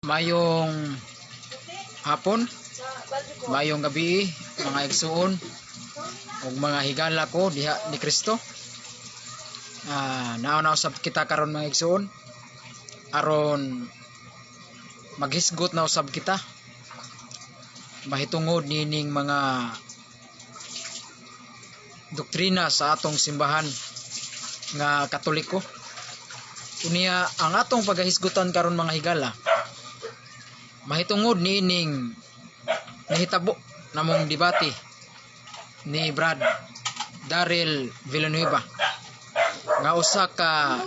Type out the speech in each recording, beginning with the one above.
Mayong hapon, mayong gabi mga igsoon ug mga higala ko diha ni Kristo. Nauna usab kita karon mga igsoon aron maghisgot na usab kita mahitungod nining mga doktrina sa atong simbahan nga Katoliko. Unya ang atong pagahisgutan karon mga higala mahitungod nining nahitabo namong debate ni Brad Daryl Villanueva nga usa ka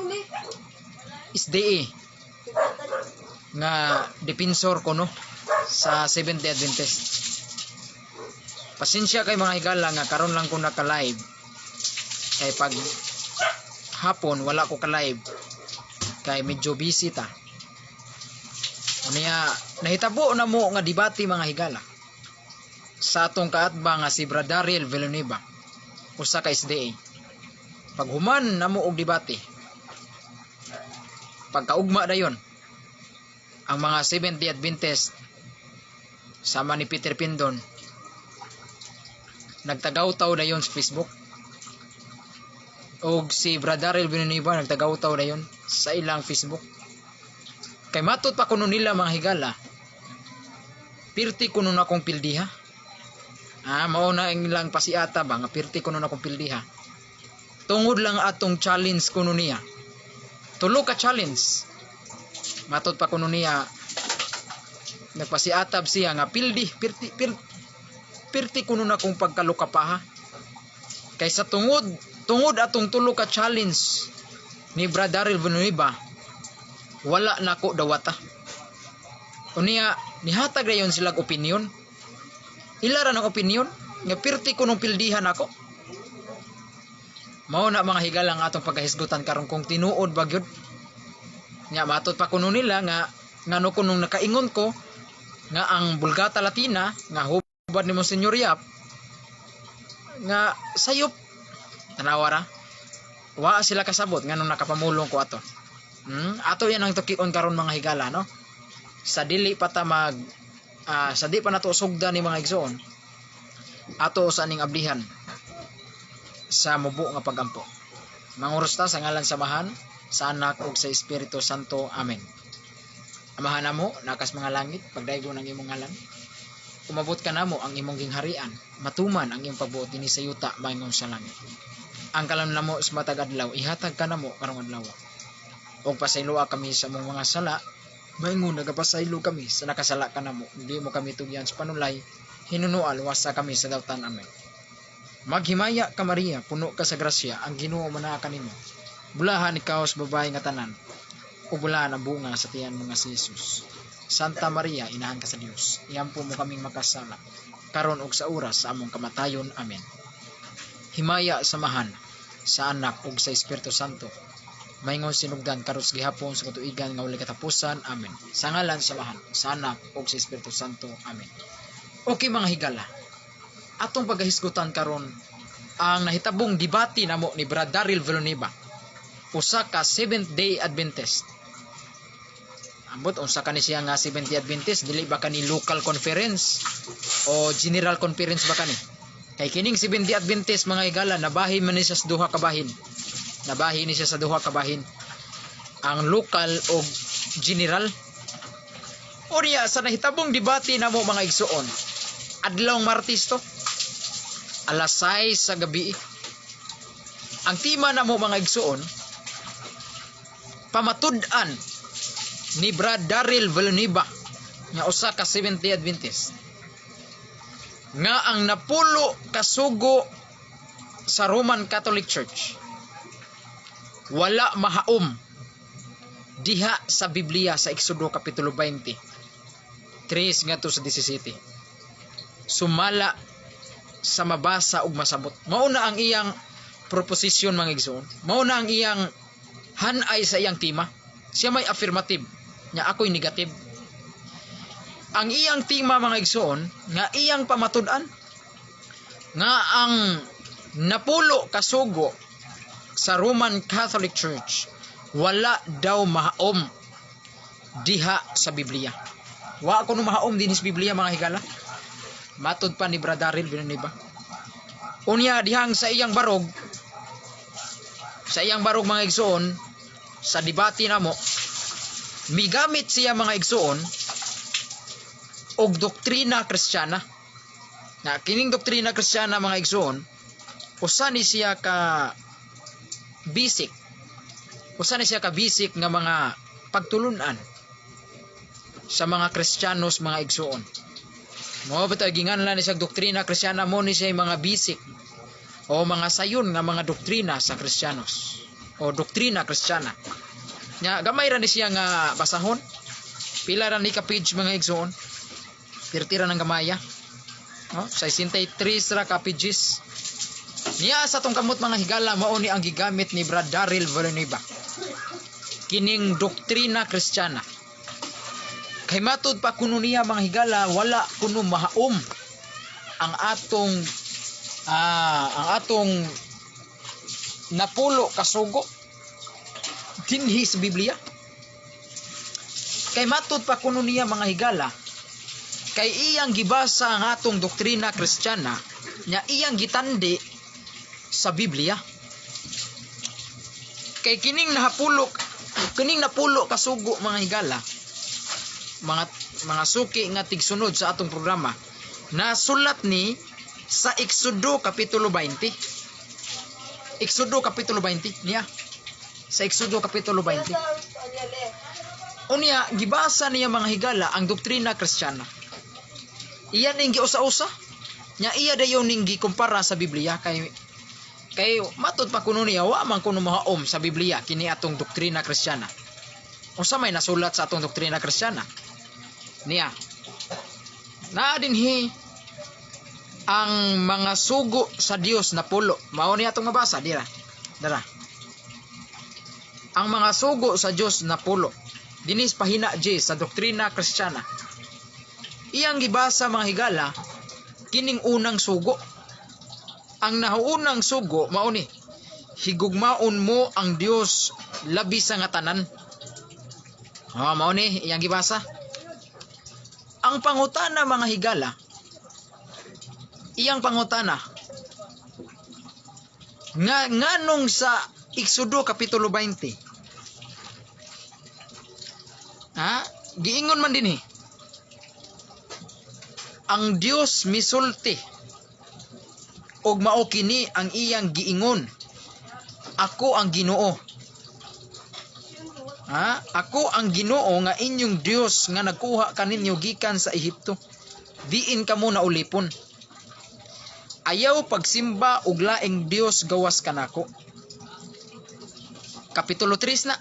SDA nga depensor kuno sa Seventh-day Adventist. Pasensya kay mga higala nga karon lang ko naka-live kay pag hapon wala ko ka-live kay medyo busy ta. Unya nahitabo na mo nga debate mga higala sa atong kaatba nga si Brad Daryl Villanueva usa ka SDA. Paghuman na mo og debate pagkaugma dayon ang mga Seventh-day Adventist sama ni Peter Pindon nagtagaw-taw dayon sa Facebook og si Brad Daryl Villanueva nagtagaw-taw dayon sa ilang Facebook. Kay matud pa kuno nila mga higala pirti kuno na kong pildiha. Mao na ang ilang pasiata ba nga pirti kuno na kong pildiha. Tungod lang atong challenge kuno niya. Tulo ka challenge. Matud pa kuno niya nagpasiatab siya nga pirti kuno na kong pagkalukapaha. Kaysa tungod atong tulo ka challenge ni Brad Daryl Villanueva wala nako dawata. Unya nihatag dayon sila opinion. Ila ra ng opinion nga pirti kunong pildihan ako. Mao na mga higala ang atong pagkahisgutan karon kung tinuod ba gyud. Nya matud pa kuno nila nga ngano kunong nakaingon ko nga ang Vulgata Latina nga hubad ni Monsignor Yap nga sayop tanawara wa sila kasabot nganong nakapamulong ko ato. Ato yan ang tukion karon mga higala no. Sa dili pa ta sa di pa nato sugda ni mga igsoon. Ato sa ning ablihan sa mubo nga pagampo. Manguros ta sa ngalan samahan sa Anak ug sa Espiritu Santo. Amen. Amahan namo nakas mga langit pagdaygo ng imong ngalan. Umabot ka namo ang imong gingharian. Matuman ang imong pagbuot dinhi sa yuta mayngon sa langit. Ang kalam namo sa matag adlaw ihatag ka namo karong adlaw. O pasayloa kami sa mong mga sala, maingon nagapasaylo kami sa nakasala ka namo. Hindi mo kami tugyan sa panulay, hinunual wasa kami sa dawtan. Amen. Maghimaya ka Maria, puno ka sa grasya, ang Ginoo manaa kanimo. Bulahan ikaw sa babae nga tanan, o bulahan ang bunga sa tiyan mga si Jesus. Santa Maria, inahan ka sa Dios, iampo mo kaming makasala, karon og sa oras sa among kamatayon. Amen. Himaya samahan sa Anak ug sa Espiritu Santo. Mayngon sinugdan karon sa gihapon sa katuigan nga walay katapusan. Amen. Sa ngalan samahan sa Anak ug sa Espiritu Santo. Amen. Okay mga higala, atong pagahisgutan karon ang nahitabong debate namo ni Brad Daryl Villanueva, usa ka Seventh-day Adventist. Ambot unsa kani siya nga Seventh-day Adventist, dili ba kani local conference o general conference ba kani? Kay kining Seventh-day Adventist mga higala nabahin man ni siya sa duha ka bahin. Nabahin ni siya sa duha ka bahin. Ang local o general. Unya sa nahitabong debate namo mga igsoon, adlawng Martes to, alas 6 sa gabi. Ang tema namo mga igsoon, pamatud-an ni Brad Daryl Villanueva nga usa ka Seventh-day Adventist nga ang napulo kasugo sa Roman Catholic Church wala mahaom diha sa Biblia sa Exodo kapitulo 20 3 ngadto sa 17. Sumala sa mabasa ug masabot. Mao na ang iyang proposition mga igsoon. Mao na ang iyang hanay sa iyang tema. Siya may affirmative, nya ako'y negative. Ang iyang tema mga igsoon nga iyang pamatud-an nga ang napulo kasugo sa Roman Catholic Church wala daw mahaom diha sa Biblia. Wa ko no mahaom din sa Biblia mga higala. Matud pa ni Brother Daryl Villanueva. Unya dihang sa iyang barog mga igsoon sa debate namo, migamit siya mga igsoon og doktrina Kristiyana. Na kining doktrina Kristiyana mga igsoon, usa ni siya ka basic nga mga pagtulunan sa mga Kristiyanos mga igsoon. Mo bitaw ginganlan ni siya doktrina Kristiyana, mo ni siya mga basic o mga sayon nga mga doktrina sa Kristiyanos o doktrina Kristiyana. Nya gamay ra ni siya nga basahon. Pila ra ni ka page mga igsoon. Tira ng gamaya. No, 63 ra ka pages. Niya sa tong kamot mga higala mao ni ang gigamit ni Brother Daryl Villanueva. Kining doktrina Kristiyana. Kay matud pa kuno niya mga higala, wala kuno mahaom ang atong napulo kasugo dinhi sa Biblia. Kay matud pa kuno niya mga higala, kay iyang gibasa ang atong doktrina Kristiyana, nya iyang gitandi sa Biblia. Kay kining napulo kasugo mga higala, mga suki nga tigsunod sa atong programa, nasulat ni sa Exodo kapitulo 20. Exodo kapitulo 20 niya. Sa Exodo kapitulo 20. Unya gibasa niya mga higala ang doktrina Kristiyana. Iya ning giusa-usa. Nya iya dayon ning gikumpara sa Biblia kay matud pa kuno niya wa man kuno mahaom sa Biblia kini atong doktrina Kristiyana. Unsa may nasulat sa atong doktrina Kristiyana? Niya. Na dinhi ang mga sugo sa Dios na pulo. Mao ni atong mabasa dira. Dara. Ang mga sugo sa Dios na pulo. Dinis pahina J sa doktrina Kristiyana. Iyang gibasa mga higala kining unang sugo. Ang nahuunang sugo mao ni higugmaon mo ang Dios labi sa nga tanan. Mao ni iyang gibasa. Ang pangutana mga higala, iyang pangutana nganong sa Exodo kapitulo 20 giingon man dinhi ang Dios misulti og mao kini ang iyang giingon, ako ang Ginoo. Ako ang Ginoo nga inyong Dios nga nagkuha kaninyo gikan sa Ehipto. Diin kamo na ulipon. Ayaw pagsimba og laing Dios gawas kanako. Kapitulo 3 na.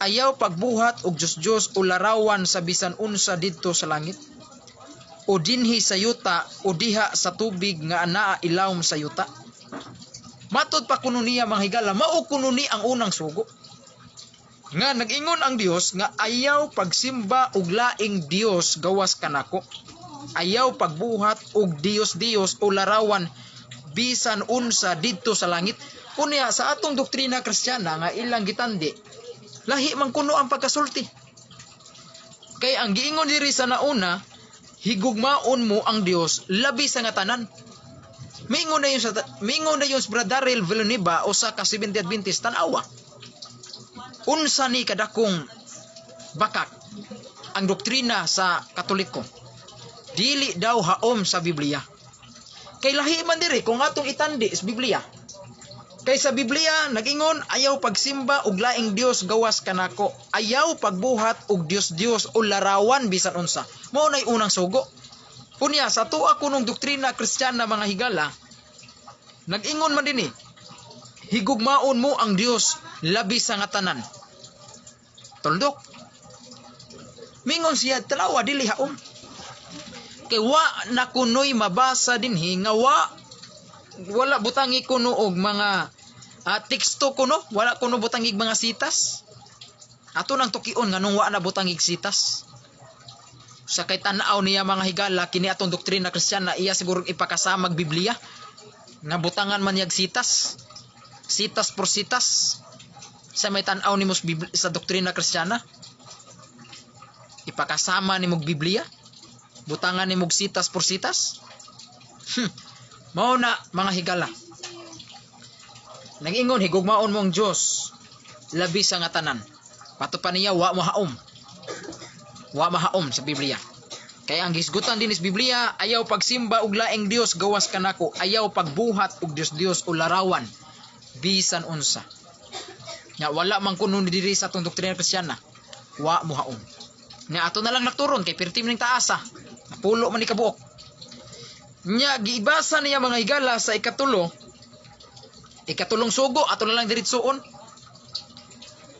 Ayaw pagbuhat og Dios o larawan sa bisan unsa didto sa langit, o dinhi sa yuta o diha sa tubig nga anaa ilawom sa yuta. Matud pa kuno niya mga higala, mao kuno ni ang unang sugo. Nga nag-ingon ang Dios nga ayaw pagsimba og laing Dios gawas kanako. Ayaw pagbuhat og Dios o larawan bisan unsa didto sa langit. Unya sa atong doktrina Kristiyana nga ilang gitandi, lahi man kuno ang pagkasulti. Kay ang giingon diri sa nauna, higugmaon mo ang Dios labi sa nga tanan. Mingon na yun sa Brother Daryl Villanueva o sa ka-Seventh-day Adventist tanawa. Unsa ni kadakong bakak ang doktrina sa Katoliko, dili daw haom sa Biblia. Kay lahi man diri kung atong itandi sa Biblia. Kay sa Biblia nagingon ayaw pagsimba og laing Dios gawas kanako, ayaw pagbuhat og Dios o larawan bisan unsa. Mao nay unang sugo. Unya sa tuwa kunong doktrina Kristiyana mga higala, nagingon man dinhi, higugmaon mo ang Dios labi sa nga tanan. Tuldok. Mingon siya talawa dili haom. Kay wa na kunoy mabasa dinhi nga wala butangi kuno og mga teksto kuno, wala kuno butangig mga sitas. Ato nang tukion nganong wa na butangig sitas. Sa kay tan-aw niya mga higala kini atong doktrina Kristiyana, iya siguro ipakasamag Biblia nga butangan man yag sitas. Sitas por sitas. Sa may tan-aw nimo sa doktrina Kristiyana. ipakasama ni mog Biblia, butangan ni mog sitas por sitas. Mao na mga higala. Nag-ingon higugmaon mong Dios labi sa nga tanan. Pato pa niya wa mahaom. Wa mahaom sa Biblia. Kaya ang gisgutan din is Biblia, ayaw pagsimba og laing Dios gawas kanako, ayaw pagbuhat og Dios-Dios o larawan bisan unsa. Nya wala man kuno diri sa atong doktrina Kristiyana. Wa mohaom. Nya ato na lang nakturon kay pertim ning taasa. Napulo man ni kabuok. Nya giibasa niya mga higala sa ikatulong sugo ato na lang diretsoon.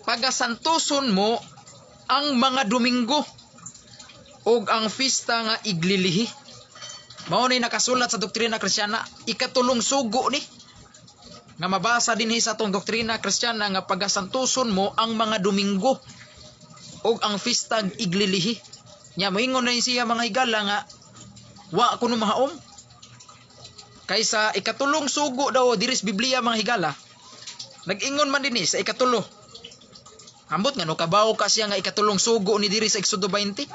Pagasantuson mo ang mga Domingo og ang pista nga iglilihi. Mao ni nakasulat sa doktrina Kristiyana, ikatulong sugo ni nga mabasa dinhi sa atong doktrina Kristiyana nga pagasantuson mo ang mga Domingo og ang pista iglilihi. Nya moingon na siya mga higala nga wa kuno mahaom. Kaysa ikatulong sugo daw diris Biblia mga higala. Nag-ingon man dinhi sa ikatulo. Ambot nga no kabaw ka siya nga ikatulong sugo ni diri sa Exodo 20.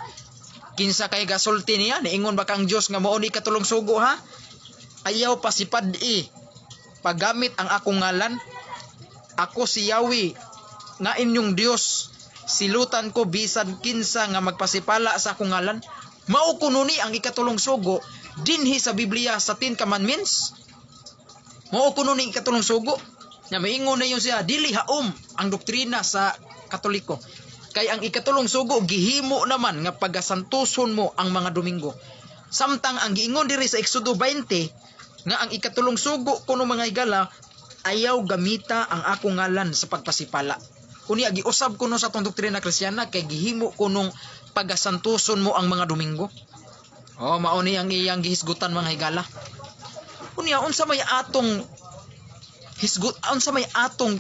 Kinsa kay gasulti niya, niingon ba kang Dios nga mao ni katulong sugo ha? Ayaw pasipad-i paggamit ang akong ngalan. Ako si Yahweh nga inyong Dios. Silutan ko bisan kinsa nga magpasipala sa akong ngalan. Mao kuno ni ang ikatulong sugo dinhi sa Biblia sa 10 Commandments. Mao kuno ni ikatulong sugo. Nya miingon na yun siya, dili haom ang doktrina sa Katoliko. Kay ang ikatulong sugo gihimo naman nga pagasantuson mo ang mga Domingo. Samtang ang giingon diri sa Exodo 20 nga ang ikatulong sugo kuno mga higala ayaw gamita ang akong ngalan sa pagpasipala. Kunya giusab kuno sa atong doktrina Kristiyana kay gihimo kunong pagasantuson mo ang mga Domingo. Oh, mao ni ang iyang gihisgutan mga higala. Kunya unsa may atong hisgut, unsa may atong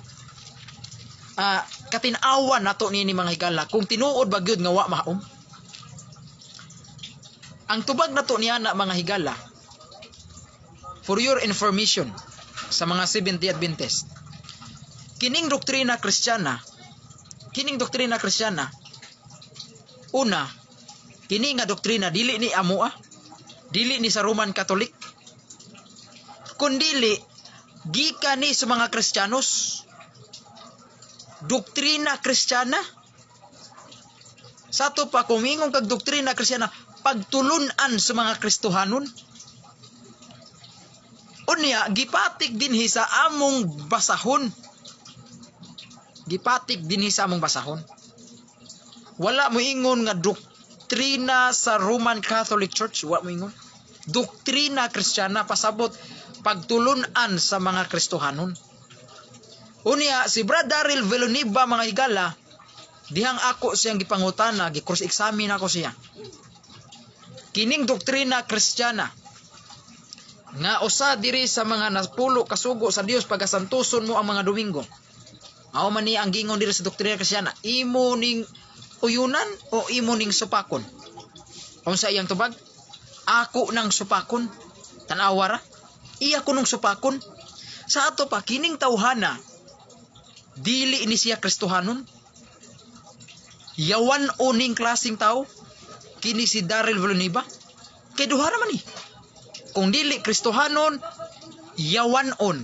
katinawan nato nini mga higala kung tinuod ba gyud nga wa mahaom. Ang tubag nato niya na mga higala, for your information sa mga Seventh-day Adventist, kining doktrina Kristiyana, una, kini nga doktrina dili ni amoa, dili ni sa Roman Catholic, kundili gikan ni sa mga Kristiyanos. Doktrina Kristiyana. Sa to pa kumingong kag doktrina Kristiyana, pagtulunan sa mga Kristohanon. Unya gipatik dinhi sa among basahon. Gipatik dinhi sa among basahon. Wala mo ingon nga doktrina sa Roman Catholic Church, wala mo ingon. Doktrina Kristiyana pasabot pagtulunan sa mga Kristohanon. Unya si Brad Daryl Villanueva mga higala, dihang ako siyang gipangutana, gi-cross examine ako siya. Kining doktrina Kristiyana nga usa diri sa mga napulo kasugo sa Dios pagasantuson mo ang mga Domingo. Mao man ni ang gingon diri sa doktrina Kristiyana, imo ning uyunan o imo ning supakon. Unsa iyang tubag? Ako nang supakon. Tan-awa ra. Iya ko nung supakon. Sa ato pa kining tawhana dili ini siya Kristohanon. Yawan uning klaseng tao kini si Daryl Villanueva. Kay duha man ni. Kung dili Kristohanon, yawan on.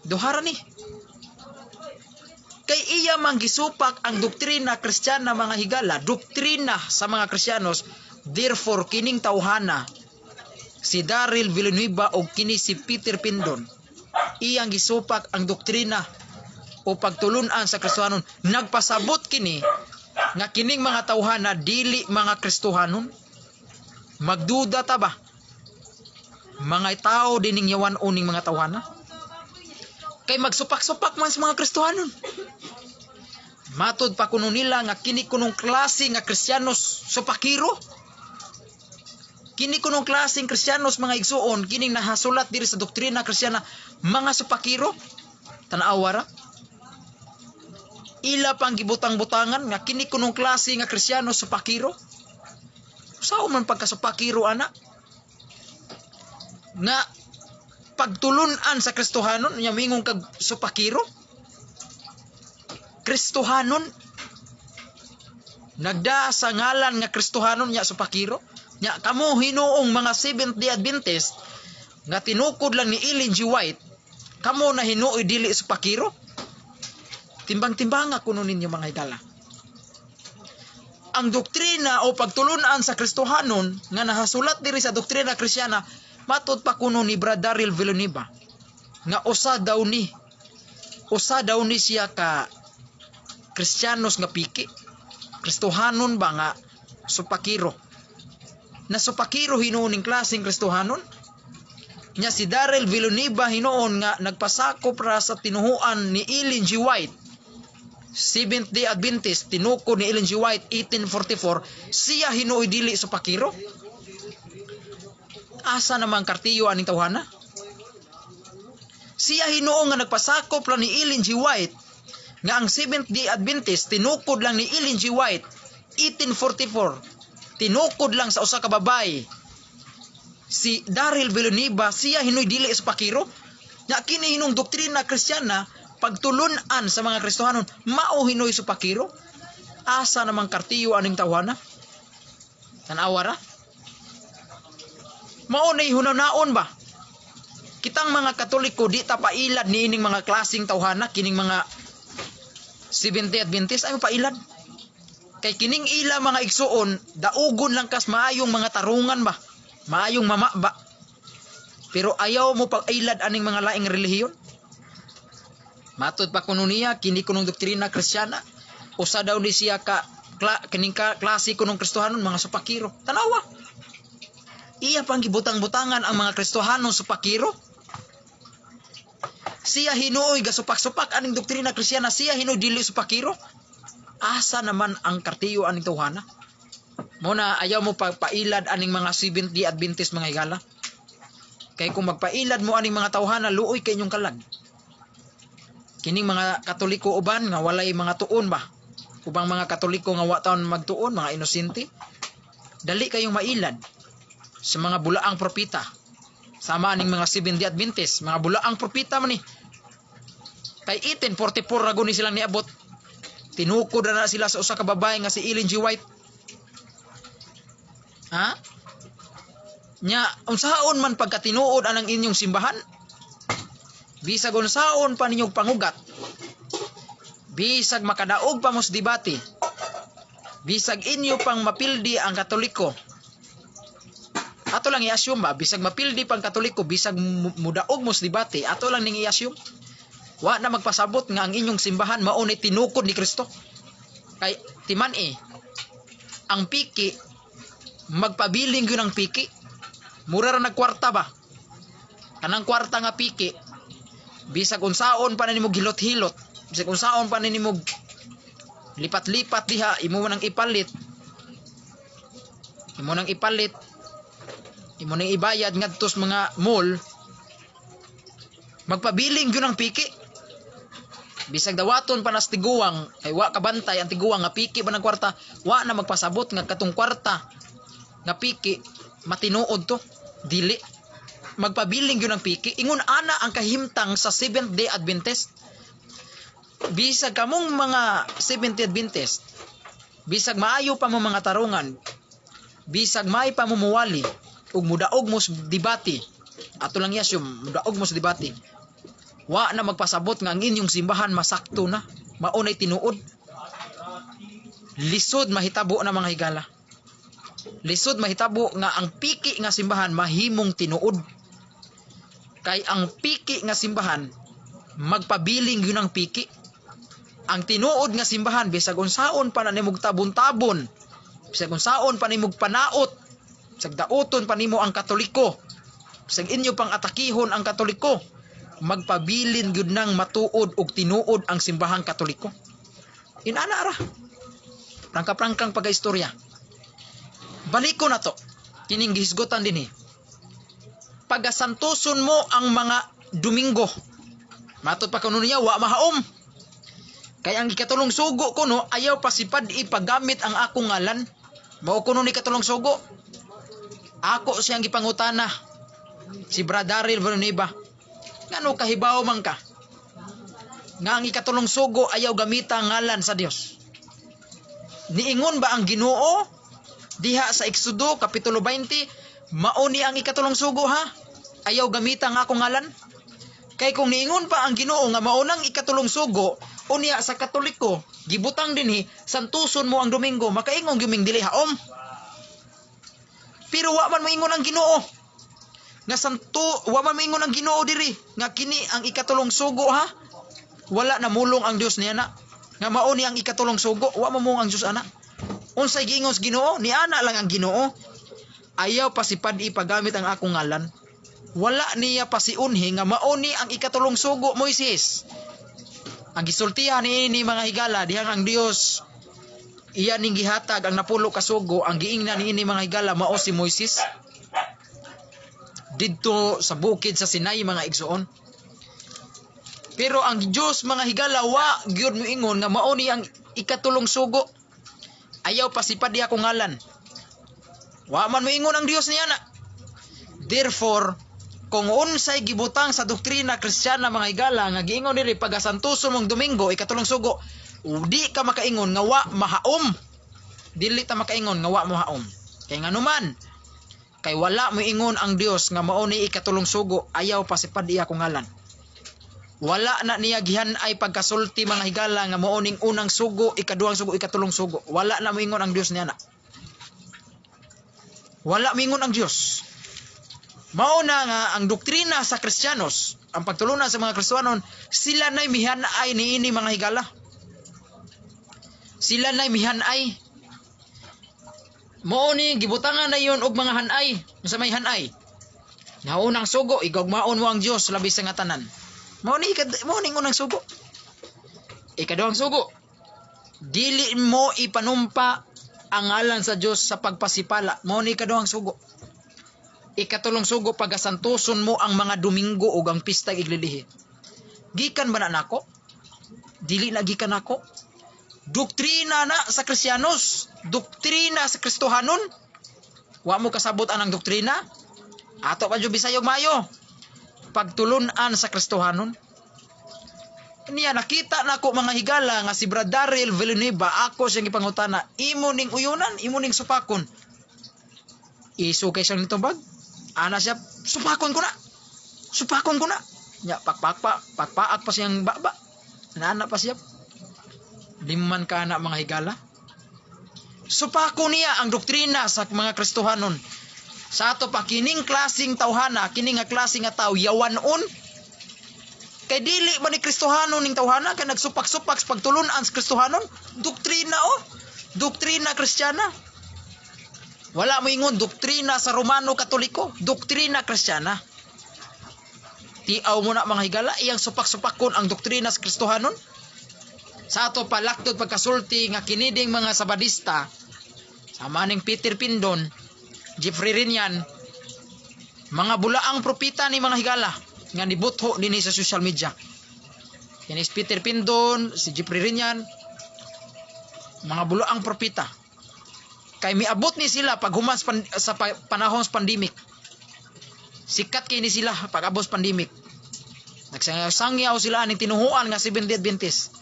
Duha ni. Kay iya man gisupak ang doktrina Kristiyana mga higala, doktrina sa mga Kristiyanos. Therefore kining tawhana si Daryl Villanueva o kini si Peter Pindon, iyang gisupak ang doktrina o pagtulunan sa Kristohanon. Nagpasabot kini nga kining mga tawhana dili mga Kristohanon. Magduda ta ba? Mga tao dining yawan uning mga tawhana. Kay magsupak-supak man sa mga Kristohanon. Matod pa kuno nila nga kini kunong klase nga Kristiyanos supakiro. Kini kunong klaseng Kristiyanos mga igsuon kining nahasulat diri sa doktrina Kristiyana mga supakiro. Tan-awa ra. Ila pang gibutang-butangan nga kini kunong klase nga Kristiyano supakiro. Sao man pagkasupakiro ana? Nga pagtulunan sa Kristohanon nya mingong kag supakiro. Kristohanon nagda sa ngalan nga Kristohanon nya supakiro. Nya kamo hinuong mga Seventh-day Adventist nga tinukod lang ni Ellen G. White, kamo na hinuoy dili supakiro. Timbang-timbang kuno ninyo mga higala. Ang doktrina o pagtulunan sa Kristohanon nga nahasulat diri sa doktrina Kristiyana matud pa kuno ni Brother Daryl Villanueva nga usa daw ni siya ka Kristiyanos nga piki. Kristohanon ba nga supakiro. Na supakiro hinuon ning klaseng Kristohanon. Nya si Daryl Villanueva hinuon nga nagpasakop ra sa tinuhuan ni Ellen G. White. Seventh-day Adventist, tinukod ni Ellen G. White 1844, siya hinuoy dili supakiro. Asa namang kartiyo aning tawhana? Siya hinuo nga nagpasakop lang ni Ellen G. White nga ang Seventh-day Adventist tinukod lang ni Ellen G. White 1844. Tinukod lang sa usa ka babae. Si Daryl Villanueva siya hinuoy dili supakiro. Nya kini hinung doktrina Kristiyana pagtulunan sa mga Kristohanon mao hinoy supakiro. Asa namang kartiyo aning tawhana? Tan-awa ra. Mao nay hunanaon ba? Kitang mga Katoliko di ta pailad ni ining mga klaseng tawhana, kining mga Seventh-day Adventist ay pailad. Kay kining ila mga igsuon, daugon lang kas maayong mga tarungan ba? Maayong mama ba? Pero ayaw mo pag-ilad aning mga laing relihiyon. Matud pa kuno niya kini kunong doktrina Kristiyana, usa daw ni siya ka kining klase kunong Kristohanon mga supakiro. Tanawa. Iya pang gibutang-butangan ang mga Kristohanon supakiro. Siya hinuoy gasupak-supak aning doktrina Kristiyana, siya hinuoy dili supakiro. Asa naman ang kartiyo aning tawhana? Muna ayaw mo pagpailad aning mga Seventh-day Adventist mga higala. Kay kung magpailad mo aning mga tawhana, luoy kay inyong kalag. Kining mga Katoliko uban nga walay mga tuon ba? Ubang mga Katoliko nga wa taon magtuon, mga inosente. Dali kayong mailad sa mga bulaang propeta. Sama aning mga Seventh-day Adventist, mga bulaang propeta man ni. Kay 1844 rago ni silang niabot. Tinukod na sila sa usa ka babae nga si Ellen G. White. Ha? Nya unsaon man pagkatinuod anang inyong simbahan? Bisag unsaon pa ninyong pangugat. Bisag makadaog pa mos debate. Bisag inyo pang mapildi ang Katoliko. Ato lang i-assume ba, bisag mapildi pang Katoliko, bisag mudaog mos debate, ato lang ning i-assume. Wa na magpasabot nga ang inyong simbahan mao ni tinukod ni Kristo. Kay timan ang piki magpabiling gyud ang piki. Mura ra nagkwarta ba? Kanang kwarta nga piki bisag unsaon pa nimo gilot-hilot, bisag unsaon pa nimo lipat-lipat diha, imo nang ipalit. Imo nang ibayad ngadto sa mga mall. Magpabiling gyud ang piki. Bisag dawaton pa nas tiguang, kay wa kabantay ang tiguang nga piki ba ng kwarta, wa na magpasabot nga katong kwarta nga piki matinuod to. Dili. Magpabiling yun ang piki. Ingon ana ang kahimtang sa Seventh-day Adventist. Bisag kamong mga Seventh-day Adventist, bisag maayo pa mo mga tarungan, bisag may pa mo muwali, ug mudaog mo debate. Ato lang yasyo, mudaog mo debate. Wa na magpasabot nga ang inyong simbahan masakto na. Maunay tinuod. Lisod mahitabo na mga higala. Lisod mahitabo nga ang piki nga simbahan mahimong tinuod. Kay ang piki nga simbahan magpabiling yun ang piki. Ang tinuod nga simbahan bisag unsaon pa na nimog tabon-tabon, bisag unsaon pa nimog panaot, bisag dauton pa nimo ang Katoliko, bisag inyo pang atakihon ang Katoliko, magpabilin gyud nang matuod og tinuod ang simbahang Katoliko. Inana ra. Prangka-prangkang pagaistorya. Baliko na to. Kining gihisgotan dinhi. Pagasantuson mo ang mga Domingo. Matod pa kuno niya wa mahaom. Kay ang ikatulong sugo kuno ayaw pasipad ipagamit ang akong ngalan. Mao kuno ni katulong sugo. Ako siyang gipangutana. Si Brother Daryl Villanueva. Ngano kahibaw man ka? Nga ang ikatulong sugo ayaw gamita ang ngalan sa Dios. Niingon ba ang Ginoo diha sa Exodo kapitulo 20, mao ni ang ikatulong sugo ha? Ayaw gamita nga akong ngalan. Kay kung niingon pa ang Ginoo nga mao nang ikatulong sugo, unya sa Katoliko, gibutang dinhi santuson mo ang Domingo, makaingon guming dili haom. Pero wa man moingon ang Ginoo nga wa man moingon ang Ginoo diri nga kini ang ikatulong sugo ha? Wala na mulong ang Dios niya na. Nga mao ni ang ikatulong sugo, wa mo ang Dios ana. Unsay giingon sa Ginoo? Ni ana lang ang Ginoo. Ayaw pa si pad-i pagamit ang akong ngalan. Wala niya pasiunhi nga mao ni ang ikatulong sugo Moises. Ang gisultihan ni mga higala dihang ang Dios iya ning gihatag ang napulo ka sugo, ang giingnan ni mga higala mao si Moises. Didto sa bukid sa Sinai mga igsoon. Pero ang Dios mga higala wa gyud moingon nga mao ni ang ikatulong sugo. Ayaw pasipad di akong ngalan. Wa man moingon ang Dios niya na. Therefore, kung unsay gibutang sa doktrina Kristiyana mga higala nga giingon diri pagasantuson mong Domingo ikatulong sugo, di ka makaingon nga wa mahaom. Dili ta makaingon nga wa mahaom. Kay nganuman, kay wala moingon ang Dios nga mao ni ikatulong sugo, ayaw pasipad di akong ngalan. Wala na niya gihan ay pagkasulti mga higala nga mao ning unang sugo, ikaduhang sugo, ikatulong sugo. Wala na moingon ang Dios niya na. Wala moingon ang Dios. Mao na nga ang doktrina sa Kristiyanos, ang pagtulunan sa mga Kristiyanon, sila nay mihanay niini mga higala. Sila nay mihanay. Mao ni gibutangan na yon og mga hanay, sa may hanay. Nga unang sugo, igugmaon mo ang Dios labi sa nga tanan. Mao ni unang sugo. Ikaduhang sugo, dili mo ipanumpa ang ngalan sa Dios sa pagpasipala. Mao ni ikaduhang sugo. Ikatulong sugo, pagasantuson mo ang mga Domingo ug ang pista iglilihi. Gikan ba na nako? Dili na gikan nako. Doktrina na sa Kristiyanos, doktrina sa Kristohanon. Wa mo kasabot anang doktrina? Ato pa jud Bisayog mayo. Pagtulunan sa Kristohanon. Niya nakita nako mga higala nga si Brad Daryl Villanueva, ako siyang ipangutana, imo ning uyunan, imo ning supakon. Isukay siyang nitubag. Ana siya, supakon ko na. Supakon ko na. Ya, pakpaak pa siyang baba. Nana pa siya. Liman ka na mga higala. Supako niya ang doktrina sa mga Kristohanon. Sa ato pa, kining klaseng tawhana, kining nga klaseng nga tao, yawanon. Kay dili ba ni Kristohanon ning tawhana, kay nagsupak-supak sa pagtulunan sa Kristohanon? Doktrina Doktrina Kristiyana. Wala mo ingon doktrina sa Romano Katoliko, doktrina Kristiyana. Tiaw mo na mga higala, iyang supak-supakon ang doktrina sa Kristohanon. Sa ato palaktod pagkasulti nga kiniding mga Sabadista, sa maning Peter Pindon, Jeffrey Rinian, mga bulaang propita ni mga higala nga nibutho dinhi sa social media. Kini si Peter Pindon, si Jeffrey Rinian, mga bulaang propita. Kay miabot ni sila pag humas sa panahon sa pandemic. Sikat kay ni sila pag abos pandemic. Nagsangyaw sila ning tinuhuan nga Seventh-day Adventist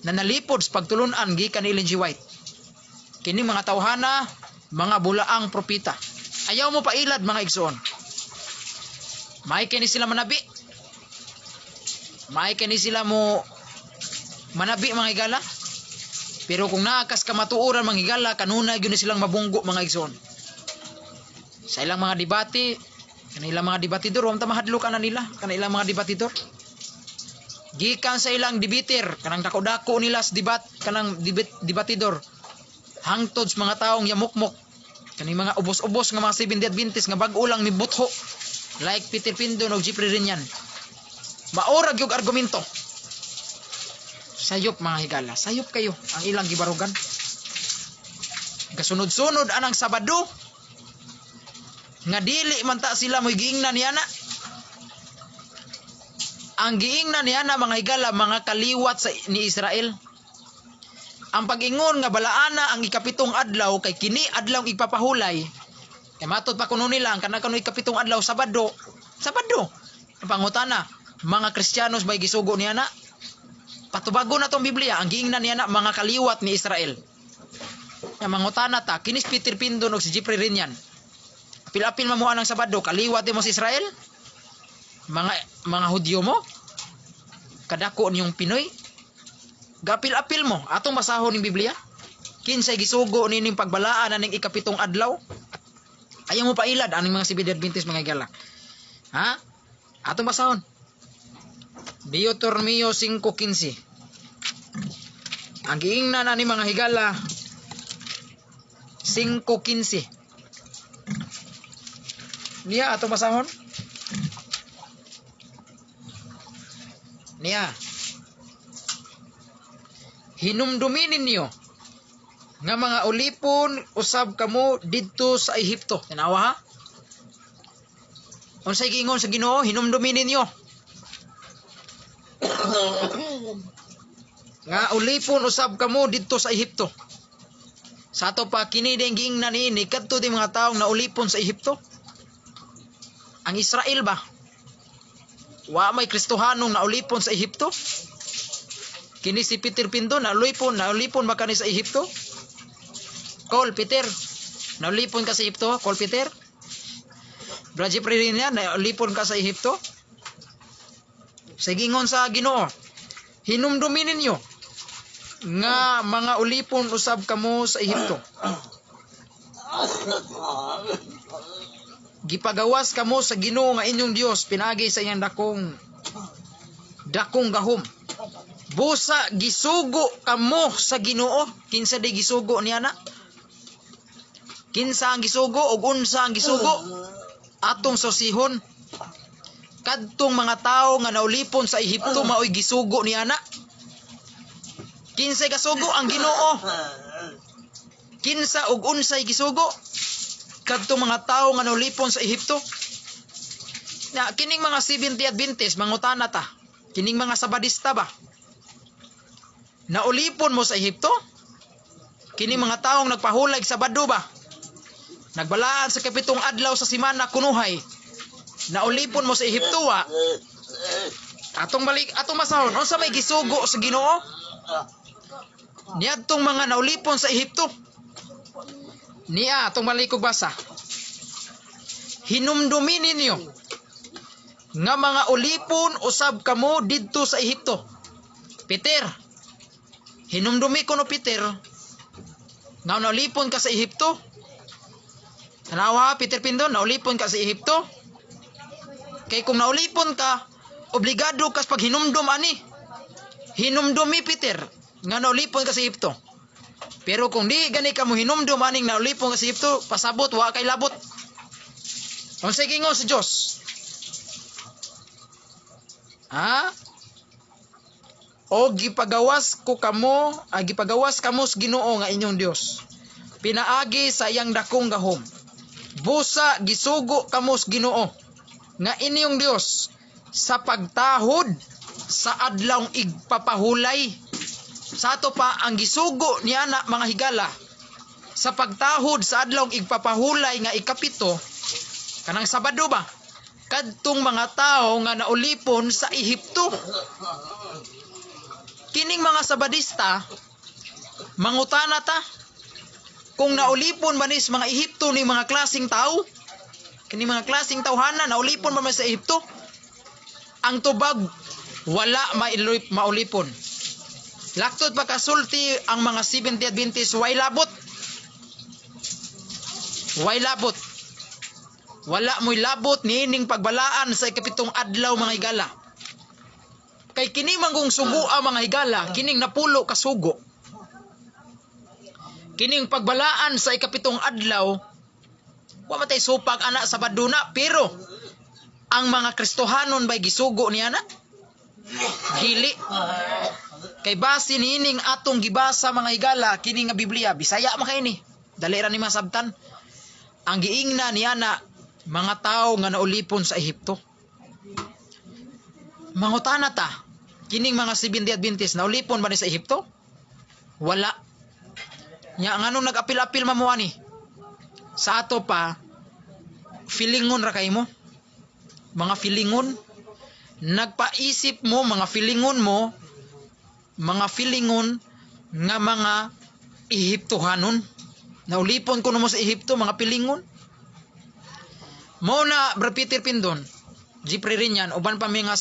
na nalipod sa pagtulunan gikan ni Ellen G. White. Kini mga tawhana, mga bulaang propita. Ayaw mo pailad mga igsoon. May kini sila manabi. May kini sila mo manabi mga higala. Pero kung naakas kamatuoran mga higala, kanunay gyud silang mabunggo mga igsoon. Sa ilang mga debate, kanilang mga debatidor, wala mahadlok na nila, kanilang mga debatidor. Gikan sa ilang debater, kanang dako-dako nila sa kanang debatidor. Hangtod sa mga taong yamukmok, kaning mga ubos-ubos nga mga Seventh-day Adventist nga bag-o lang mibutho, like Peter Pindon o Jeffrey Rinian. Maorag yung argumento. Sayop mga higala, sayop kayo ang ilang gibarugan. Kasunod-sunod anang Sabado nga dili man ta sila mo'y giingnan niya na. Ang giingnan niya na mga higala, mga kaliwat ni Israel. Ang pag-ingon nga balaana ang ikapitong adlaw kay kini adlaw ipapahulay. Kay matod pa kuno nila ang kanang ikapitong adlaw Sabado. Ang pangutana, mga Kristiyanos bay gisugo niya na. Patubago na tong Biblia, ang giingnan niya na mga kaliwat ni Israel. Nga mangutana ta, kinis Peter Pindon og si Jeffrey Rinian. Apil-apil mamuha ng Sabado, kaliwat mo sa Israel? Mga Hudyo mo? Kadako niyong Pinoy? Gapil-apil mo, atong basahon ng Biblia? Kinsay gisugo nining pagbalaan aning ikapitong adlaw? Ayaw mo pailad aning mga Seventh-day Adventist mga higala. Ha? Atong basahon. Deuteronomio 5:15. Ang giingnan ani mga higala 5:15. Niya atong basahon. Niya. Hinumdumin ninyo nga mga ulipon usab kamo didto sa Ehipto. Tanawa ha? Unsay giingon sa Ginoo, hinumdumin ninyo. Nga ulipon usab kamo didto sa Ehipto. Sa ato pa kini ding giingnan niini kadto di mga taong naulipon sa Ehipto. Ang Israel ba? Wa may Kristohanong naulipon sa Ehipto? Kini si Peter Pindon naulipon ba kani sa Ehipto? Call Peter, naulipon ka sa Ehipto? Call Peter. Brother Prerinia, naulipon ka sa Ehipto? Sa gingon sa Ginoo, hinumdumin ninyo nga mga ulipon usab kamo sa Ehipto. Gipagawas kamo sa Ginoo nga inyong Dios pinagi sa iyang dakong gahom. Busa gisugo kamo sa Ginoo. Kinsa di gisugo niya na? Kinsa ang gisugo ug unsa ang gisugo? Atong sosihon. Kadtong mga tawo nga naulipon sa Ehipto maoy gisugo niya na. Kinsay gasugo? Ang Ginoo. Kinsa ug unsay gisugo? Kadtong mga tawo nga naulipon sa Ehipto. Na kining mga Seventh-day Adventist mangutana ta. Kining mga Sabadista ba? Naulipon mo sa Ehipto? Kining mga taong nagpahulag sa Sabado ba? Nagbalaan sa kapitong adlaw sa simana kunuhay. Naulipon mo sa Ehipto wa? Atong masahon, unsa may gisugo sa Ginoo? Niadtong mga naulipon sa Ehipto. Niya atong malikog basa. Hinumdumin ninyo nga mga ulipon usab kamo didto sa Ehipto. Peter, hinumdumi ko no Peter nga naulipon ka sa Ehipto. Tanawa Peter Pindon, naulipon ka sa Ehipto. Kay kung naulipon ka, obligado kas pag hinumdum ani. Hinumdumi Peter nga naulipon ka sa Ehipto. Pero kung di gani ka mo hinumdum aning naulipon ka sa Ehipto, pasabot wa kay labot. Unsay gingon sa Dios? Ha? O gipagawas kamo sa Ginoo nga inyong Dios. Pinaagi sa iyang dakong gahom. Busa gisugo kamo sa Ginoo nga inyong Dios sa pagtahod sa adlawng igpapahulay. Sa ato pa ang gisugo niya na mga higala sa pagtahod sa adlawng igpapahulay nga ikapito kanang Sabado ba? Kadtong mga tao nga naulipon sa Ehipto. Kining mga Sabadista mangutana ta kung naulipon ba nis mga Ehipto ni mga klaseng tao? Kining mga klaseng tawhana naulipon ba sa Ehipto? Ang tubag wala maulipon. Laktod pa kasulti ang mga Seventh-day Adventist way labot. Way labot. Wala mo'y labot niining pagbalaan sa ikapitong adlaw mga higala. Kay kini manggong sugo ang mga higala, kining napulo ka sugo. Kining pagbalaan sa ikapitong adlaw, wa matay supag ana sa baduna, pero ang mga Kristohanon ba'y gisugo niya na? Dili. Kay base niining atong gibasa mga higala, kining nga Biblia, Bisaya makaini. Dali ra ni masabtan. Ang giingna niya na mga tao nga naulipon sa Ehipto. Mangutana ta, kining mga Seventh-day Adventist naulipon ba ni sa Ehipto? Wala. Nya nganong nag-apil-apil mamuani? Sa ato pa, filingon ra kay mo. Mga filingon. Nagpaisip mo, mga filingon nga mga Ehiptohanon. Naulipon ko mo sa Ehipto, mga pilingon. Mo na Brad Peter Pindon, Jeffrey Rinyan, uban pang mga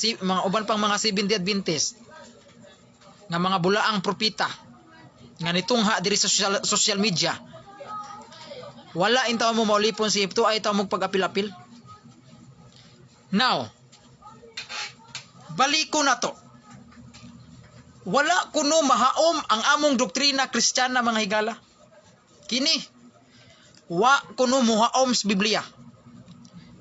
Seventh-day Adventist nga mga bulaang propita nga nitungha diri sa social media. Wala intaw mo maulipon si Ehipto, ay taw mo pag-apil-apil. Now, baliko na to. Wala kuno mahaom ang among doktrina Kristiyana, mga higala. Kini, wa kuno muhaom sa Biblia.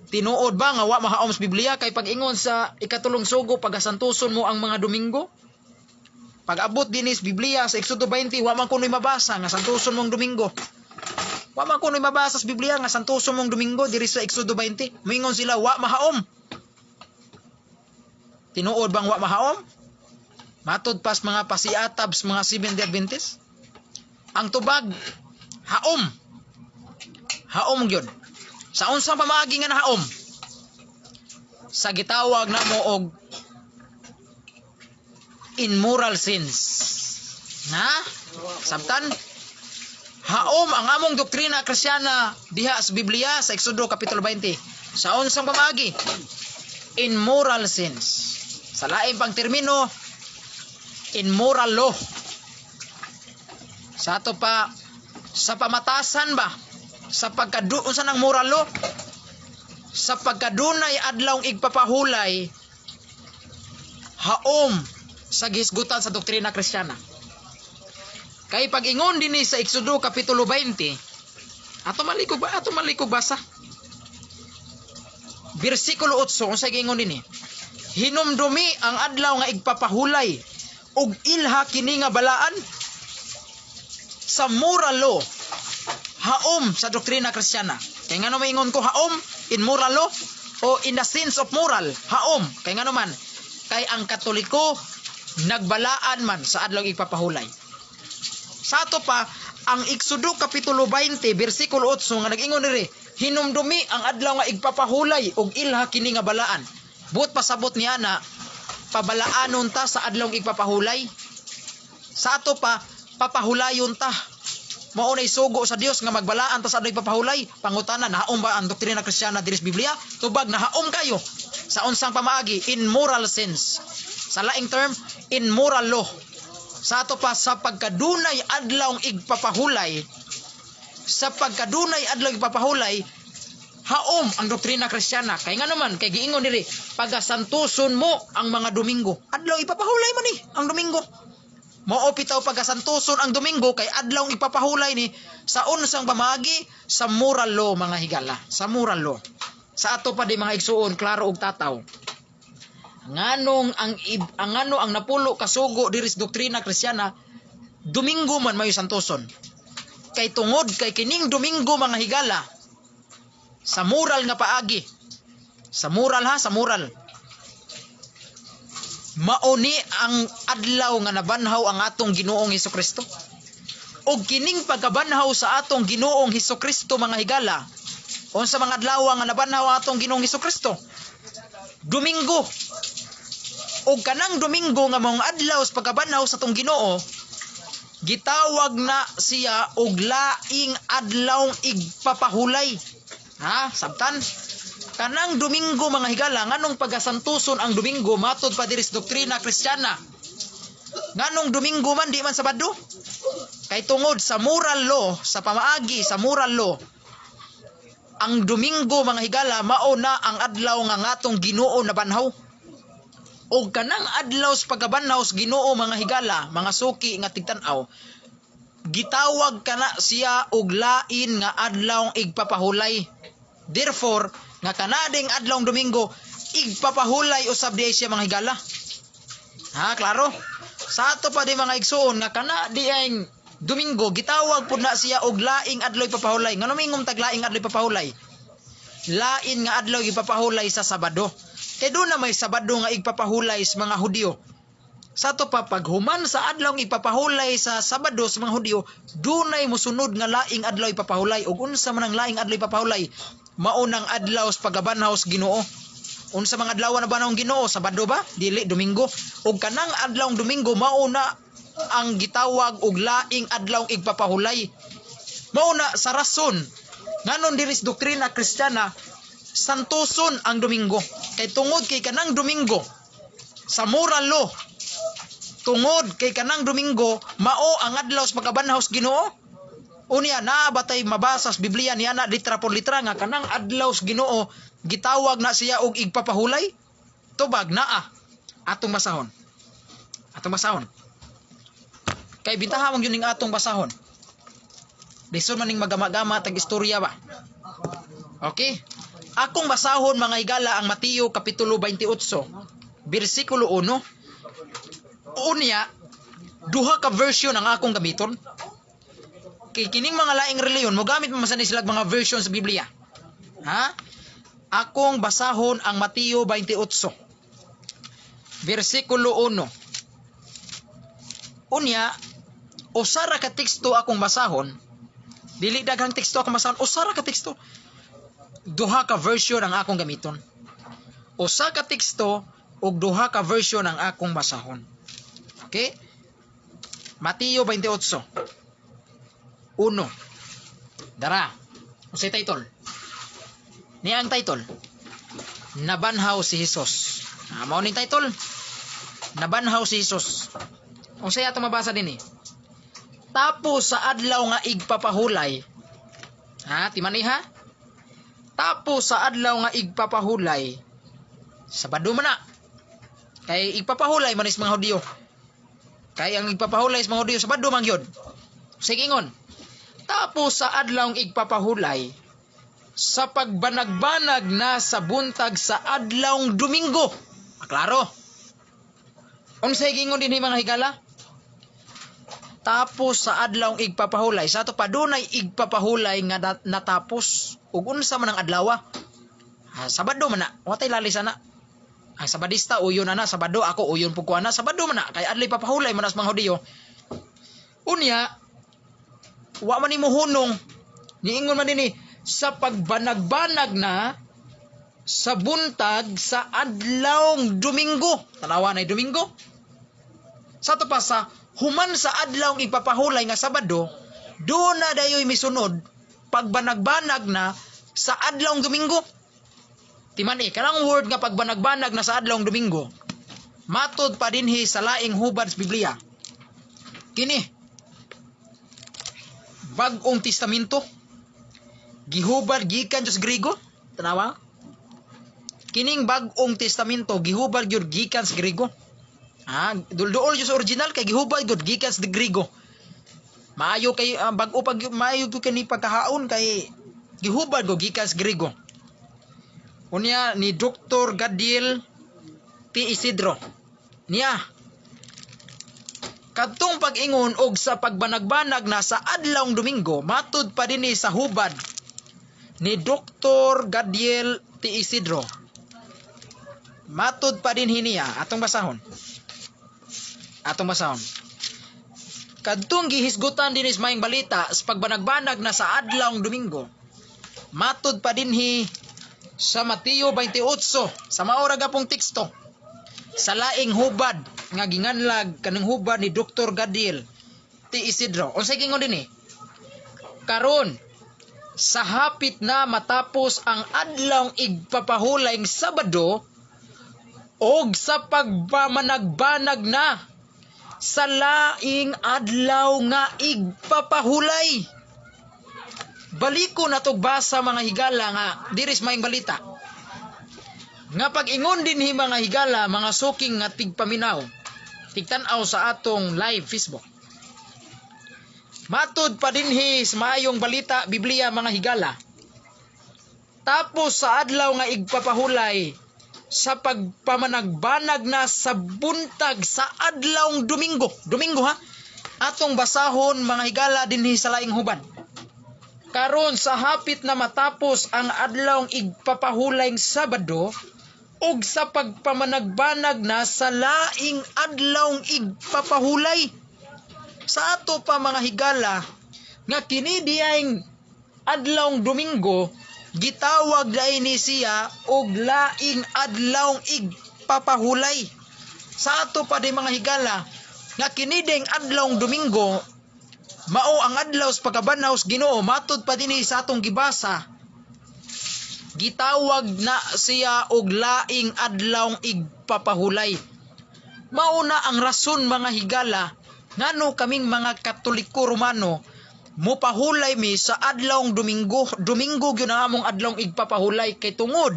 Tinuod ba nga wa mahaom sa Biblia kay pag-ingon sa ikatulong sugo pagasantuson mo ang mga Domingo? Pag-abot din sa Biblia sa Exodo 20, wa man kuno'y mabasa nga santuson mong Domingo. Wa man kuno'y mabasa sa Biblia nga santuson mong Domingo diri sa Exodo 20. Moingon sila wa mahaom. Tinuod bang wa mahaom? Matod pas mga pasiatabs mga Seventh-day Adventist. Ang tubag haom. Haom gyud. Sa unsang pamaagi nga nahaom? Sa gitawag na mo og immoral sins. Na? Sabtan? Haom ang among doktrina Kristiyana diha sa Biblia sa Exodo Kapitulo 20. Sa unsang pamaagi? Immoral sins. Sa lain pang termino, immoral law. Sa ato pa, sa pamatasan ba? Sa unsa nang moral law? Sa pagkadunay adlawng igpapahulay, haom sa gisgutan sa doktrina Kristiyana. Kay pag-ingon dinhi sa Exodo Kapitulo 20, ato malikog basa. Bersikulo 8, unsay gingon dinhi? Hinumdumi ang adlaw nga igpapahulay ug ilha kini nga balaan sa moral law, haom sa doktrina Kristiyana. Kay ngano maingon ko haom in moral law o in the sense of moral, haom. Kay ngano man, kay ang Katoliko nagbalaan man sa adlaw igpapahulay. Sa ato pa ang Exodo Kapitulo 20 bersikulo 8 nga nag-ingon diri, hinumdumi ang adlaw nga igpapahulay ug ilha kini nga balaan. Buot pasabot niya na pabalaanon ta sa adlaw igpapahulay. Sa ato pa papahulayon ta. Mao nay sugo sa Dios nga magbalaan ta sa adlaw igpapahulay. Pangutanan, nahaom ba ang doktrina Kristiyana diri sa Biblia? Tubag nahaom kayo sa unsang pamaagi in moral sense. Sa laing term, in moral law. Sa ato pa sa pagkadunay adlaw igpapahulay. Sa pagkadunay adlaw igpapahulay, haom ang doktrina Kristiyana. Kay nga naman, kay giingon diri, pagasantuson mo ang mga Domingo. Adlaw ipapahulay man ni ang Domingo. Mao pitaw pagasantuson ang Domingo kay adlaw ipapahulay ni sa unsang pamagi sa moral law, mga higala. Sa moral law. Sa ato pa di mga igsuon, klaro og tataw. Nganong ang napulo kasugo diri sa doktrina Kristiyana, Domingo man mayo santuson. Kay tungod kay kining Domingo, mga higala, sa moral nga paagi. Sa moral ha, sa moral. Mauni ang adlaw nga nabanhaw ang atong Ginoong Hesukristo. Og kining pagkabanhaw sa atong Ginoong Hesukristo, mga higala, unsa mga adlaw nga nabanhaw ang atong Ginoong Hesukristo? Domingo. Og kanang Domingo nga mong adlaw sa pagkabanhaw sa atong Ginoo, gitawag na siya og laing adlaw igpapahulay. Ha, sabtan? Kanang Domingo, mga higala, nganong pagasantuson ang Domingo matod pa diri sa doktrina Kristiyana? Nganong Domingo man di man Sabado? Kay tungod sa moral law, sa pamaagi sa moral law, ang Domingo, mga higala, mao na ang adlaw nga ngatong Ginoo nabanhaw. O kanang adlaw sa pagkabanhaw sa Ginoo, mga higala, mga suki nga tigtan-aw, gitawag kana siya og lain nga adlaw igpapahulay. Therefore, nga kanading adlaw Domingo, igpapahulay usab diay siya, mga higala. Ha, klaro? Sa ato pa di mga igsuon nga kanading Domingo, gitawag pud na siya og laing adlaw igpapahulay. Ngano mingom tag laing adlaw igpapahulay? Lain nga adlaw igpapahulay sa Sabado. Kay doon na may Sabado nga igpapahulay sa mga Hudyo. Sa ato pa paghuman sa adlaw igpapahulay sa Sabado sa mga Hudyo, dunay mosunod nga laing adlaw igpapahulay. Ug unsa man ang laing adlaw igpapahulay? Maunang adlaw sa pagabanhaw sa Ginoo. Unsa mga adlaw na banhaw ang Ginoo? Sabado ba? Dili, Domingo. Ug kanang adlaw Domingo mauna ang gitawag og laing adlaw igpapahulay. Mao na sa rason nganon diris doktrina Kristiyana santuson ang Domingo. Kay tungod kay kanang Domingo sa moral law, tungod kay kanang Domingo mao ang adlaw sa pagkabanhaw sa Ginoo. Unya na batay mabasa sa Biblia niya na litra por litra nga kanang adlaw sa Ginoo gitawag na siya og igpapahulay. Tubag naa atong basahon. Atong basahon. Kay bintaha mong yun atong basahon. Lison man ning magama-gama tag istorya ba. Okay? Akong basahon mga higala ang Mateo kapitulo 28, bersikulo 1. Unya, duha ka version ang akong gamiton. Kay kining mga laing reliyon mo gamit man sa sila mga version sa Biblia. Ha? Akong basahon ang Mateo 28, bersikulo 1. Unya, usara ka teksto akong basahon. Dili daghang teksto akong basahon, usara ka teksto. Duha ka version ang akong gamiton. Usa ka teksto ug duha ka version ang akong basahon. Okay? Mateo 28. 1. Dara. Unsay title? Niya ang title. Nabanhaw si Jesus. Mao ning title. Nabanhaw si Jesus. Unsay ato mabasa dinhi? Tapos sa adlaw nga igpapahulay. Ha, timani ha? Tapos sa adlaw nga igpapahulay. Sabado man na. Kay igpapahulay man is mga Hudiyo. Kay ang igpapahulay is mga Hudiyo Sabado man gyud. Sige ingon. Tapos sa adlaw nga igpapahulay sa pagbanag-banag na sa buntag sa adlawng Domingo. Klaro. Unsay gingon dinhi mga higala? Tapos sa adlawng igpapahulay. Sa ato pa dunay igpapahulay nga natapos. Ug unsa man ang adlaw? Sabado man na. Watay lalis na. Ang Sabadista uyon na Sabado ako uyon pug kuana Sabado man na. Kay adlay papahulay man as mga Hudiyo. Unya wa man nimo hunong niingon man dinhi sa pagbanag-banag na sa buntag sa adlawng Domingo. Tanawa na Domingo. Sa ato pa sa human sa adlaw igpapahulay nga Sabado, doon na dayoy misunod pagbanag-banag na sa adlawng Domingo. Timani, kanang word nga pagbanag-banag na sa adlawng Domingo, matod pa dinhi sa laing hubad sa Biblia. Kini, Bag-ong Testamento, gihubad gikan sa Griego. Tanawa? Kining Bag-ong Testamento, gihubad gyud gikan sa Griego. Dulduol yung original kay gihubad gud gikan sa Griego. Maayo kay bag-o pag maayo gyud kani pagkahaon kay gihubad gud gikan sa Griego. Unya ni Dr. Gadiel T. Isidro. Niya kadtong pag-ingon og sa pagbanag-banag na sa adlawng Domingo, matud pa dinhi sa hubad ni Dr. Gadiel T. Isidro. Matud pa dinhi niya atong basahon. Kadtong gihisgutan dinhi sa maayong balita sa pagbanag-banag na sa adlawng Domingo, matud pa dinhi sa Mateo 28 sa maora gapong teksto sa laing hubad nga ginganlag kanang hubad ni Dr. Gadiel T. Isidro. Unsay gingon dinhi? Karon sa hapit na matapos ang adlawng igpapahulay ng Sabado og sa pagpamanagbanag na sa laing adlaw nga igpapahulay. Baliko na tog basa mga higala nga diris maayong balita. Nga pag-ingon dinhi mga higala, mga suking nga tigpaminaw, tigtanaw sa atong live Facebook. Matud pa dinhi sa maayong balita Biblia mga higala. Tapos sa adlaw nga igpapahulay sa pagpamanagbanag na sa buntag sa adlawng Domingo. Domingo ha? Atong basahon mga higala dinhi sa laing hubad. Karon sa hapit na matapos ang adlawng igpapahulay ng Sabado ug sa pagpamanagbanag na sa laing adlawng igpapahulay. Sa ato pa mga higala nga kini diayng adlawng Domingo gitawag dai ni siya og laing adlawng igpapahulay. Sa ato pa di mga higala nga kini ding adlawng Domingo mao ang adlaw sa pagkabanhaw sa Ginoo. Matud pa dinhi sa atong gibasa, gitawag na siya og laing adlawng igpapahulay. Mao na ang rason mga higala ngano kaming mga Katoliko Romano mupahulay mi sa adlawng Domingo. Domingo gyud ang among adlawng igpapahulay kay tungod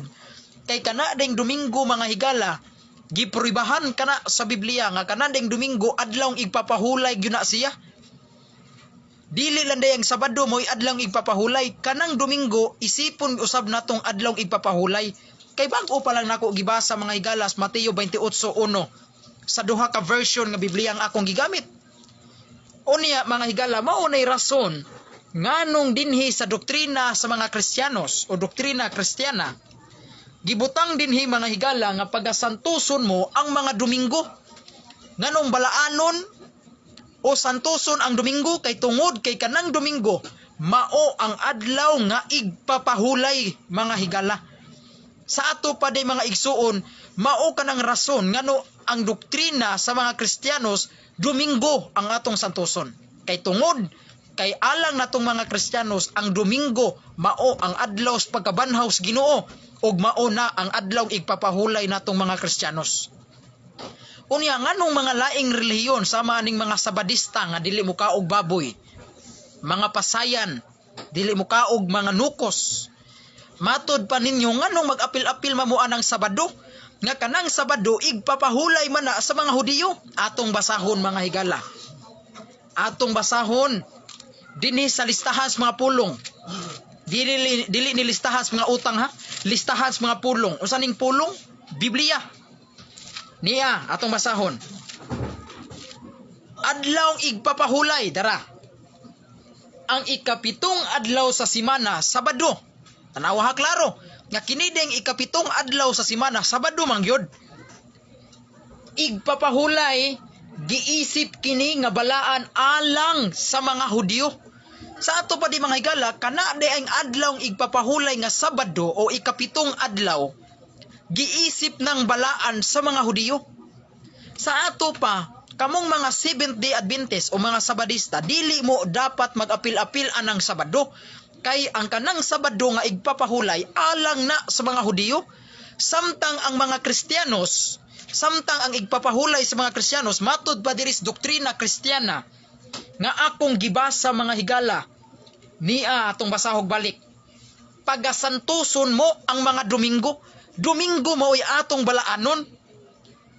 kay kana ding Domingo mga higala gipribahan kana sa Biblia nga kana ding Domingo adlawng igpapahulay gyud na siya. Dili lang day ang Sabado mo'y adlawng igpapahulay. Kanang Domingo isipon usab natong adlawng igpapahulay. Kay bag-o pa lang nako gibasa mga higalas Mateo 28:1 sa duha ka version nga Biblia ang akong gigamit. Unya mga higala, mao nay rason nganong dinhi sa doktrina sa mga Kristiyanos o doktrina Kristiyana gibutang dinhi mga higala nga pagasantuson mo ang mga Domingo. Nganong balaanon o santuson ang Domingo kay tungod kay kanang Domingo mao ang adlaw nga igpapahulay mga higala. Sa ato pa day mga igsuon, mao kanang rason ngano ang doktrina sa mga Kristiyanos Domingo ang atong santuson. Kay tungod kay alang natong mga Kristiyanos ang Domingo mao ang adlaw sa pagkabanhaw sa Ginoo ug mao na ang adlaw igpapahulay natong mga Kristiyanos. Unya nganong mga laing relihiyon sama ning mga Sabadista nga dili mo kaog baboy, mga Pasayan dili mo kaog mga nukos. Matod pa ninyo nganong mag-apil-apil mamuan ang Sabado nga kanang Sabado igpapahulay man na sa mga Hudiyo. Atong basahon mga higala, atong basahon dinhi sa listahan sa mga pulong. Dili ni listahan sa mga utang ha, listahan sa mga pulong. Usa ning pulong? Biblia. Niya atong basahon. Adlawng igpapahulay dara. Ang ikapitong adlaw sa simana Sabado. Tanawa ha klaro nga kini ding ikapitong adlaw sa simana Sabado man gyud. Igpapahulay giisip kini nga balaan alang sa mga Hudiyo. Sa ato pa di mga higala kana di ang adlawng igpapahulay nga Sabado o ikapitong adlaw giisip ng balaan sa mga Hudiyo. Sa ato pa kamong mga Seventh-day Adventist o mga Sabadista dili mo dapat mag-apil-apil anang Sabado kay ang kanang Sabado nga igpapahulay alang na sa mga Hudiyo. Samtang ang mga Kristiyanos, samtang ang igpapahulay sa mga Kristiyanos matud pa diri sa doktrina Kristiyana nga akong gibasa mga higala, niya atong basahog balik. Pagasantuson mo ang mga Domingo. Domingo mo'y atong balaanon.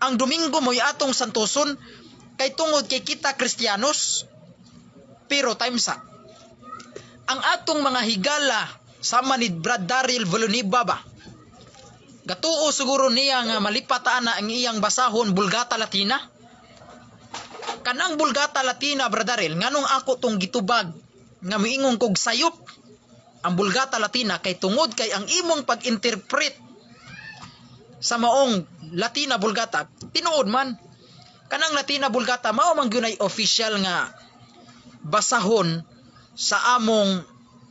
Ang Domingo mo'y atong santuson kay tungod kay kita Kristiyanos. Pero time sa ang atong mga higala sama ni Brad Daryl Villanueva ba, gatuo siguro niya nga malipataan na ang iyang basahon Vulgata Latina. Kanang Vulgata Latina Brad Daryl nganong ako tong gitubag nga miingon kog sayop ang Vulgata Latina kay tungod kay ang imong pag-interpret sa maong Latina Vulgata tinuod man. Kanang Latina Vulgata mao man gyud official nga basahon sa among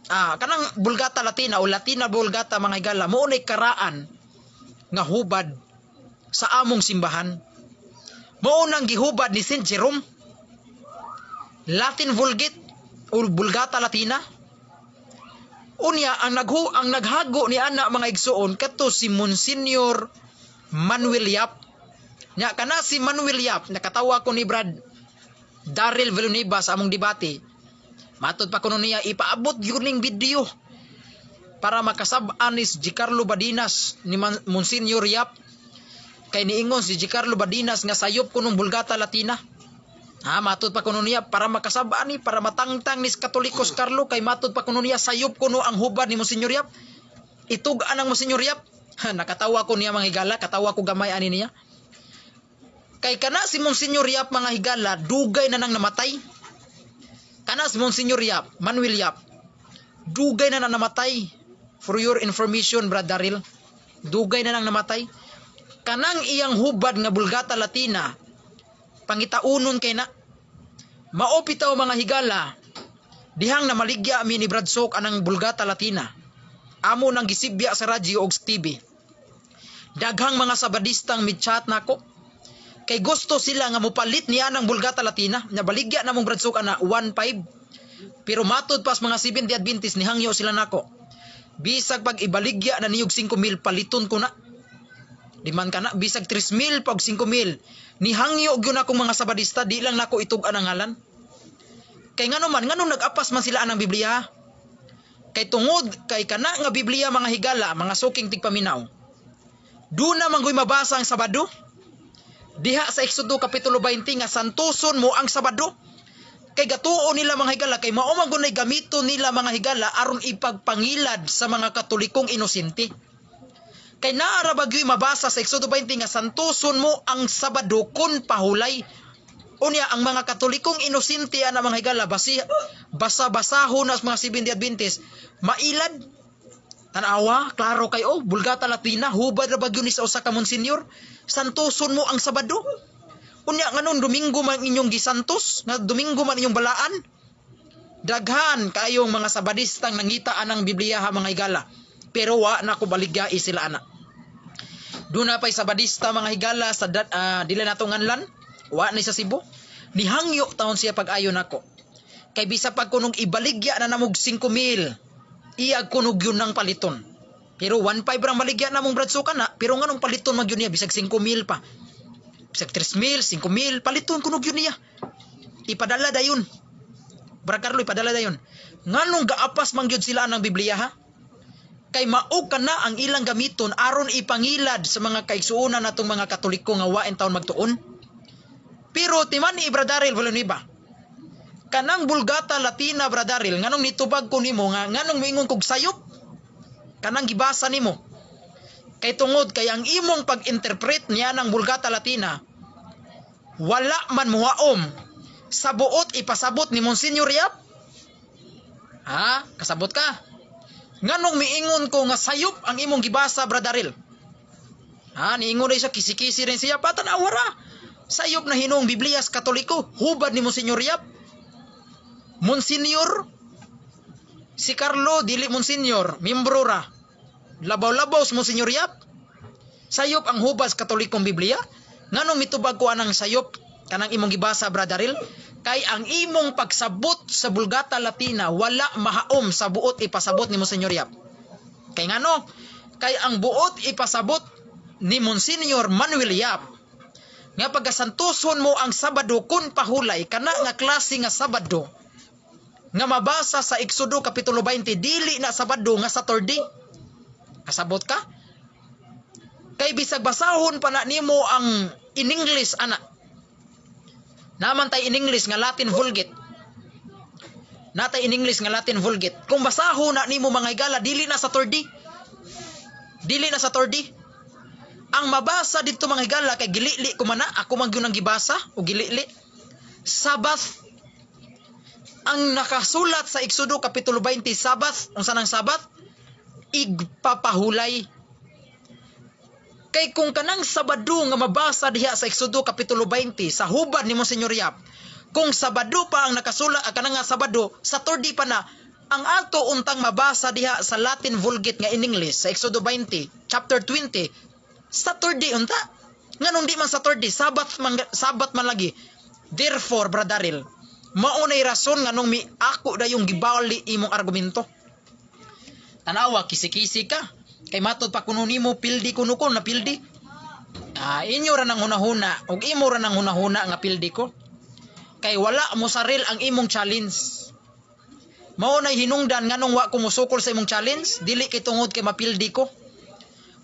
kanang Vulgata Latina o Latina Vulgata mga higala mao nay karaan nga hubad sa among simbahan. Mao nang gihubad ni Saint Jerome. Latin Vulgate o Vulgata Latina. Unya ang naghago ni ana mga igsuon kadto si Monsignor Manuel Yap. Nya kana si Manuel Yap nakatawa ko ni Brad Daryl Villanueva sa among debate. Matod pa kuno niya ipaabot gyud ning video para makasab-an ni Giancarlo Badinas ni Monsignor Yap. Kay niingon si Giancarlo Badinas nga sayop kunong Vulgata Latina. Matod pa kuno niya para makasab-an ni para matangtang ni Katolikos Carlo kay matod pa kuno niya sayop kuno ang hubad ni Monsignor Yap. Itug-an ang Monsignor Yap. Nakatawa ko niya mga higala, katawa ko gamay ani niya. Kay kana si Monsignor Yap mga higala dugay na nang namatay. Kana si Monsignor Yap, Manuel Yap, dugay na nang namatay. For your information, Brad Daryl, dugay na nang namatay. Kanang iyang hubad nga Vulgata Latina, pangitaunon kay na. Maopitaw mga higala, dihang na maligya mi ni Brad Sok anang Vulgata Latina. Amo nang gisibya sa radyo og TV. Daghang mga Sabadistang midchat nako. Kay gusto sila nga mupalit niya ng Vulgata Latina, na baligya na mong Brad Sok ana 1.5 Pero matod pas mga Seventh-day Adventist ni hangyo sila nako. Bisag pag ibaligya na niyog 5,000 paliton ko na. Di man kana bisag 3,000 pag 5,000. Ni hangyo gyud akong mga Sabadista di lang nako itug-an ang ngalan. Kay ngano man ngano nag-apas man sila anang Biblia. Kay tungod kay kana nga Biblia mga higala, mga suking tigpaminaw. Duna man goy mabasa ang Sabado. Diha sa Exodo kapitulo 20 nga santuson mo ang Sabado. Kay gatuo nila mga higala kay mao man gunay gamito nila mga higala aron ipagpangilad sa mga Katolikong inosente. Kay naara bagyoy mabasa sa Exodo 20 nga santuson mo ang Sabado kun pahulay. Unya ang mga Katolikong inosente ana mga higala basa-basahon as mga Seventh-day Adventist mailad. Tanawa, klaro kayo, Bulgata Latina, hubad ra bagyo ni sa usa ka monsenyor, santuson mo ang Sabado. Unya nganon Domingo man inyong gisantos, nga Domingo man inyong balaan. Daghan kayong mga Sabadistang nangita anang Biblia ha mga higala. Pero wa na ko baligya sila ana. Doon na pa'y Sabadista mga higala sa dila nato nganlan, wa ni sa Cebu. Nihangyo taon siya pag-ayon nako. Kay bisa pag kunong ibaligya na namog 5,000, iyag kunog yun ng paliton. Pero 1,500 rang baligya namong bradsukan na, pero nganong paliton mag yun niya, bisag 5,000 pa. Bisag 3,000, 5,000, paliton kunog yun niya. Ipadala dayon. Brakarlo, ipadala dayon. Nganong gaapas man gyud sila ng Biblia ha? Kay mao kana ang ilang gamiton aron ipangilad sa mga kaigsuonan natong mga Katoliko nga waen taon magtuon. Pero timan ni Bradaril Villanueva, kanang Bulgata Latina Bradaril, nganong nitubag ko nimo nga nganong moingon kog sayop? Kanang gibasa nimo. Kay tungod kay ang imong pag-interpret niya ng Bulgata Latina, wala man muhaom sa buot ipasabot ni Monsignor Yap. Ha? Kasabot ka? Nganong miingon ko nga sayop ang imong gibasa, Bradaril? Ha? Niingon rin siya, kisi-kisi rin siya, patanawara. Sayop na hinong Biblia sa Katoliko, hubad ni Monsignor Yap. Monsignor, si Carlo, dili Monsignor, miembro ra. Labaw-labaw sa Monsignor Yap. Sayop ang hubad sa Katolikong Biblia. Nganong mitubag ko anang sayop, kanang imong gibasa, Bradaril? Kay ang imong pagsabot sa Bulgata Latina wala mahaom sa buot ipasabot ni Monsignor Yap. Kay ngano? Kay ang buot ipasabot ni Monsignor Manuel Yap nga pagasantuson mo ang Sabado kun pahulay kana nga klase nga Sabado nga mabasa sa Exodo kapitulo 20 dili na Sabado nga Saturday. Kasabot ka? Kay bisag basahon pa na nimo ang in English ana. Naman tay in English nga Latin Vulgate. Natay in English nga Latin Vulgate. Kung basahon na nimo mga higala, dili na Saturday. Dili na Saturday. Ang mabasa dito mga higala kay gilili ko man na, ako man gyud nang gibasa o gilili. Sabbath. Ang nakasulat sa Exodo kapitulo 20 Sabbath, unsa nang Sabbath? Igpapahulay. Kay kung kanang Sabado nga mabasa diha sa Exodo kapitulo 20 sa hubad ni Monsignor Yap, kung Sabado pa ang nakasulat kanang nga Sabado, Saturday pa na ang ato untang mabasa diha sa Latin Vulgate nga in English sa Exodo 20 chapter 20, Saturday unta. Nganong di man Saturday, Sabbath man lagi. Therefore, Bradaril, mao nay rason nganong mi ako dayong gibali imong argumento. Tanawa, kisi-kisi ka. Kay matod pa kuno nimo pildi kuno ko na pildi. Inyo ra nang hunahuna ug imo ra nang hunahuna nga pildi ko. Kay wala mo saril ang imong challenge. Mao nay hinungdan nganong wa ko musukol sa imong challenge, dili kay tungod kay mapildi ko.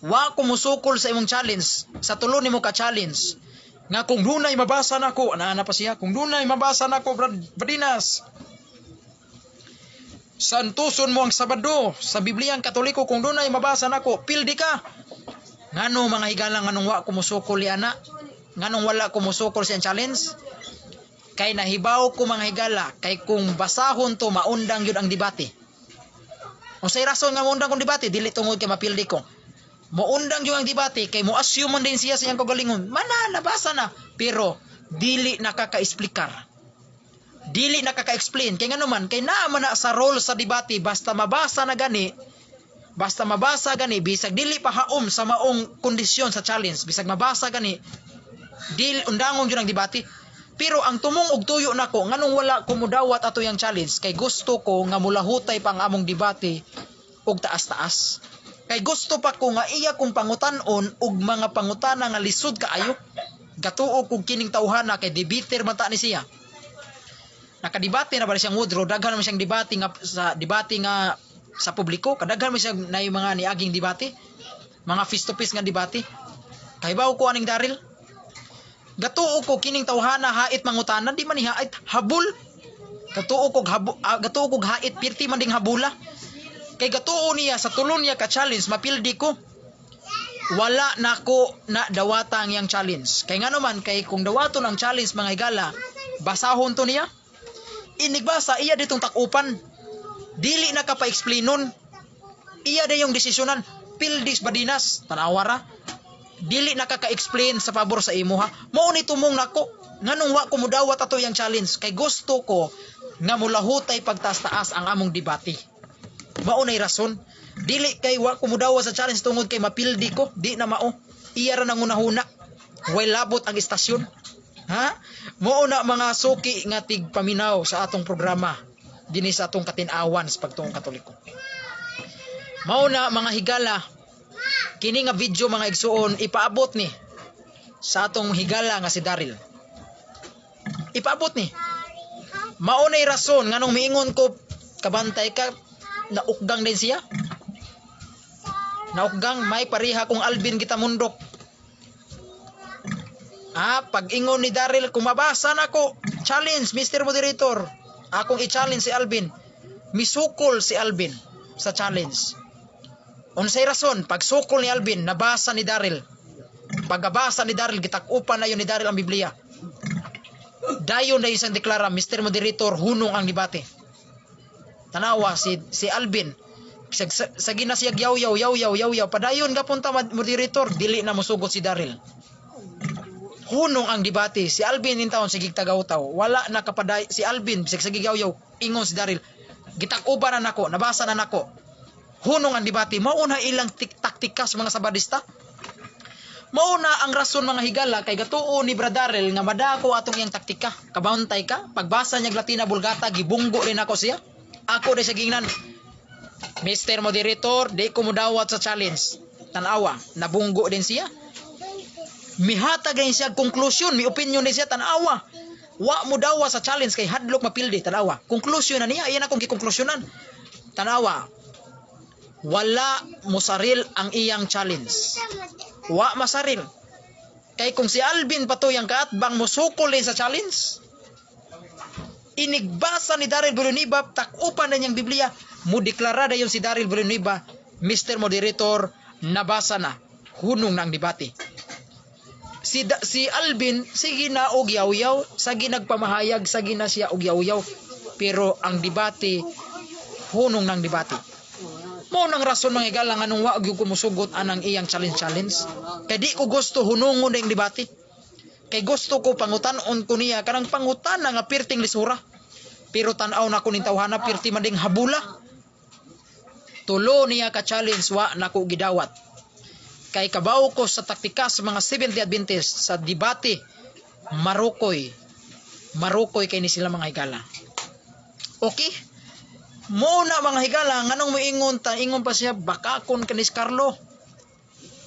Wa ko musukol sa imong challenge, sa tulo nimo ka challenge. Nga kung dunay mabasa nako, ana pa siya, kung dunay mabasa nako Bradinas. Santuson mo ang Sabado sa Bibliang Katoliko kung doon ay mabasa nako, pildi ka. Ngano mga higala nganong wa kumusukol ana? Nganong wala kumusukol siyang challenge? Kay nahibaw ko mga higala, kay kung basahon to maundang yun ang debate. Unsay rason nga maundang kong debate? Dili tungod kay mapildi ko. Maundang yun ang debate kay mo assume din siya sa iyang kagalingon. Mana nabasa na, pero dili nakaka-explicar. Dili nakaka-explain kay ngano man kay naa na sa role sa debate basta mabasa gani bisag dili pa haom sa maong kondisyon sa challenge bisag mabasa gani dili undangon jud ang debate Pero ang tumong og tuyo nako nganong wala ko mudawat ato yang challenge kay gusto ko nga mulahutay pang among debate og taas-taas. Kay gusto pa ko nga iya kong pangutan-on og mga pangutana nga lisod kaayo. Gatuo kog kining tawhana kay debater man ta ni siya. Nakadebate na ba siyang Woodrow, daghan naman siyang debate nga sa publiko, kadaghan man siya na yung mga niaging debate, mga face to face nga debate. Kay bawo ko aning Daryl. Gatuo ko kining tawhana hait mangutana, di man ni hait habul. Gatuo kog hait pirti man ding habula. Kay gatuo niya sa tulon niya ka challenge mapildi ko. Wala nako na dawatang yang challenge. Kay ngano man kay kung dawaton ang challenge mga higala, basahon to niya. Inigbasa iya ditong takupan. Dili na ka pa-explainon. Iya de yung desisyonan. Pildis badinas tanawara. Dili na ka-explain sa pabor sa imo ha. Mao ni tumong nako nganong wa ko mudawat ato yang challenge kay gusto ko nga mulahutay pagtaas-taas ang among debate. Mao nay rason. Dili kay wa ko mudawa sa challenge tungod kay mapildi ko, di na mao. Iya ra nangunahuna. Way labot ang istasyon. Ha? Mao na mga suki nga tigpaminaw sa atong programa dinhi sa atong katin-awan sa pagtuong Katoliko. Mao na mga higala, kini nga video mga igsuon ipaabot ni sa atong higala nga si Daryl. Ipaabot ni. Mao nay rason nganong miingon ko kabantay ka naukgang din siya. Naukgang may pariha kung Alvin kita mundok. Pag ingon ni Daryl, kung mabasa na ko, challenge, Mr. Moderator. Akong i-challenge si Alvin. Misukol si Alvin sa challenge. Unsay rason, pag sukol ni Alvin, nabasa ni Daryl. Pagkabasa ni Daryl, gitakupan na yun ni Daryl ang Biblia. Dayon na isang deklara, Mr. Moderator, hunong ang debate. Tanawa, si Alvin, sa ginasiyag yaw, padayon gapunta moderator, dili na musugot si Daryl. Hunong ang debate. Si Alvin in taon sigig tagaw-taw. Wala na kapaday si Alvin sigig yaw, ingon si Daryl. Gitakuban na nako, nabasa na nako. Hunong ang debate. Mao na ilang taktikas mga sabadista. Mao na ang rason mga higala kay gatuo ni Brother Daryl nga madako atong iyang taktika. Kabauntay ka, pagbasa niya Latina Vulgata gibunggo rin ako siya. Ako di sa gingnan, Mr. Moderator, di ko mudawat sa challenge. Tanawa, nabunggo din siya. Mihatag rin siya conclusion, may opinion din siya, tanawa. Wa mudawa sa challenge kay hadlok mapildi, tanawa. Conclusion na niya, iyan akong gikonklusyonan. Tanawa, wala musaril ang iyang challenge. Wa masaril. Kay kung si Alvin patuyang kaatbang musukol din sa challenge, inigbasa ni Daryl Villanueva, takupan na niyang Biblia, mudeklara na yun si Daryl Villanueva, Mr. Moderator, nabasa na, hunong na ang debate. Si Alvin, sige na og yaw-yaw, sagi nagpamahayag, sagi na siya og yaw-yaw, pero ang debate, hunong ng debate. Mao nang rason mga igalang anong wag yung kumusugot anang iyang challenge. Kaya di ko gusto hunungon na yung debate. Kay gusto ko pangutan-on ko niya kanang pangutan nga pirting lisura. Pero tanaw na ko ning tawhana pirti man ding habula. Tulo niya ka challenge wa nako gidawat. Kay kabaw ko sa taktika sa mga Seventh-day Adventist sa debate marukoy kay ni sila mga higala. Okay? Mo na mga higala nganong moingon ingon pa siya bakakon kanis Carlo.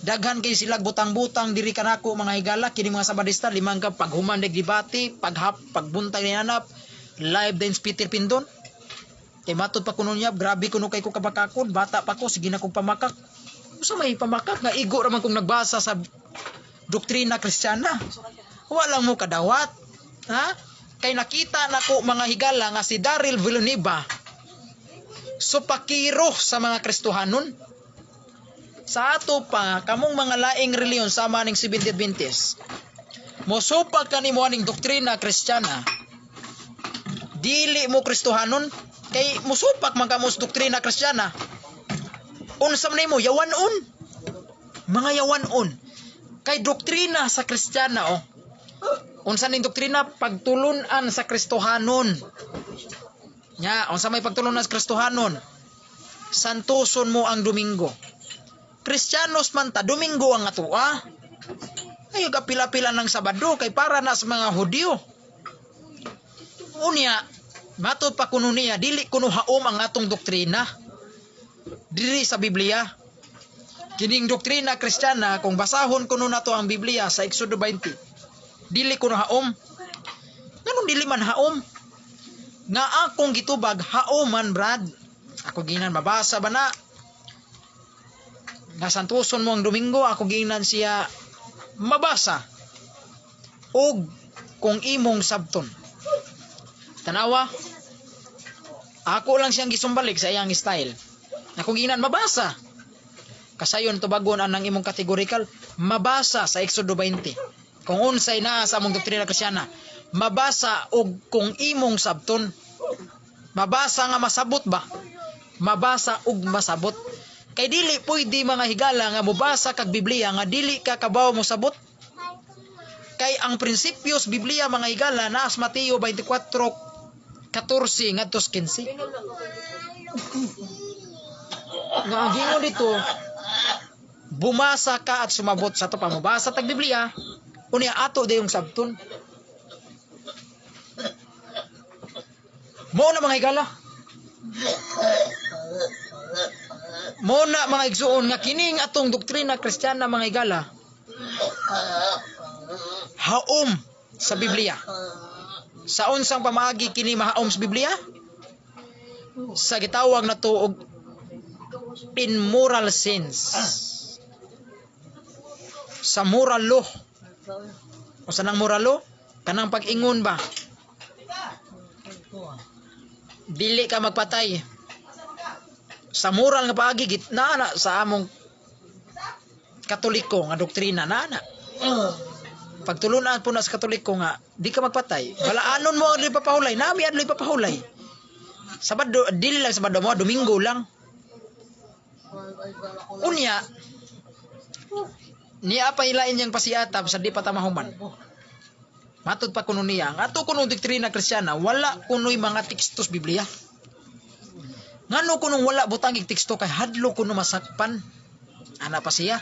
Daghan kay sila butang-butang diri kanako mga higala kini mga sabadista limang ka paghuman deg debate pagbuntag ni hanap live din Peter Pindon kay matud pa kuno niya grabe kuno kay ko kabakakon bata pa ko sige na kong pamakak usa may pamakak nga igo ra man kong nagbasa sa doktrina Kristiyana wala mo kadawat ha kay nakita nako mga higala nga si Daryl Villanueva supakiro sa mga Kristohanon. Sa ato pa, kamong mga laing reliyon sama ning Seventh-day Adventist, mosupak ka ni mo aning doktrina Kristiyana, dili mo Kristohanon, kay mosupak man ka mo sa doktrina Kristiyana, unsam nimo yawanon, mga yawanon, kay doktrina sa Kristiyana, unsa ning doktrina pagtulunan sa Kristohanon, nya, unsa may pagtulunan sa Kristohanon, santuson mo ang Domingo. Kristiyanos man ta, Domingo ang atua. Ay, kapila-pila ng Sabado, kay para na sa mga Hudyo. Unya matod pa kuno niya dili kuno haom ang atong doktrina diri sa Biblia. Kining doktrina Kristiyana kung basahon kuno nato ang Biblia sa Exodo 20. Dili kuno haom. Nganong dili man haom? Nga akong gitubag haoman brad. Ako ginan mabasa ba na? Nga santuson mo ang Domingo ako ginan siya mabasa. Og kung imong sabton. Tanawa. Ako lang siyang gisumbalik sa iyang style. Ako ginan mabasa. Kasayon tubagon anang imong kategorikal mabasa sa Exodo 20. Kung unsay naa sa among doktrina Kristiyana, mabasa og kung imong sabton. Mabasa nga masabot ba? Mabasa og masabot. Kay dili pwede mga higala nga mobasa kag Biblia nga dili ka kabaw mo sabot. Kay ang prinsipyos Biblia mga higala naa sa Mateo 24:14 ngadto 15. Nga ang gingon dito, bumasa ka at sumabot sa to pa mabasa tag Biblia, unya ato dayong sabton. Mo na mga higala. Mo na mga igsuon nga kining atong doktrina Kristiyana mga higala. Haom sa Biblia. Sa unsang pamaagi kini mahaom sa Biblia? Sa gitawag na to og in moral sense. Sa moral law. O sa nang moral law? Kanang pag-ingon ba? Dili ka magpatay. Sa moral nga paagi gitna na sa among Katoliko nga doktrina na. Pagtulunan po na sa Katoliko nga di ka magpatay. Balaanon mo ang ipapahulay. Nami adlo ipapahulay. Sabado dili lang Sabado mo, Domingo lang. Unya niya pa ilain yang pasiatab sa di patamahuman. Matod pa kuno niya, ato kuno doktrina Kristiyana, wala kuno'y mga tekstos Biblia. Ngano kunong wala butangig teksto kay hadlo kuno masakpan. Ana pa siya.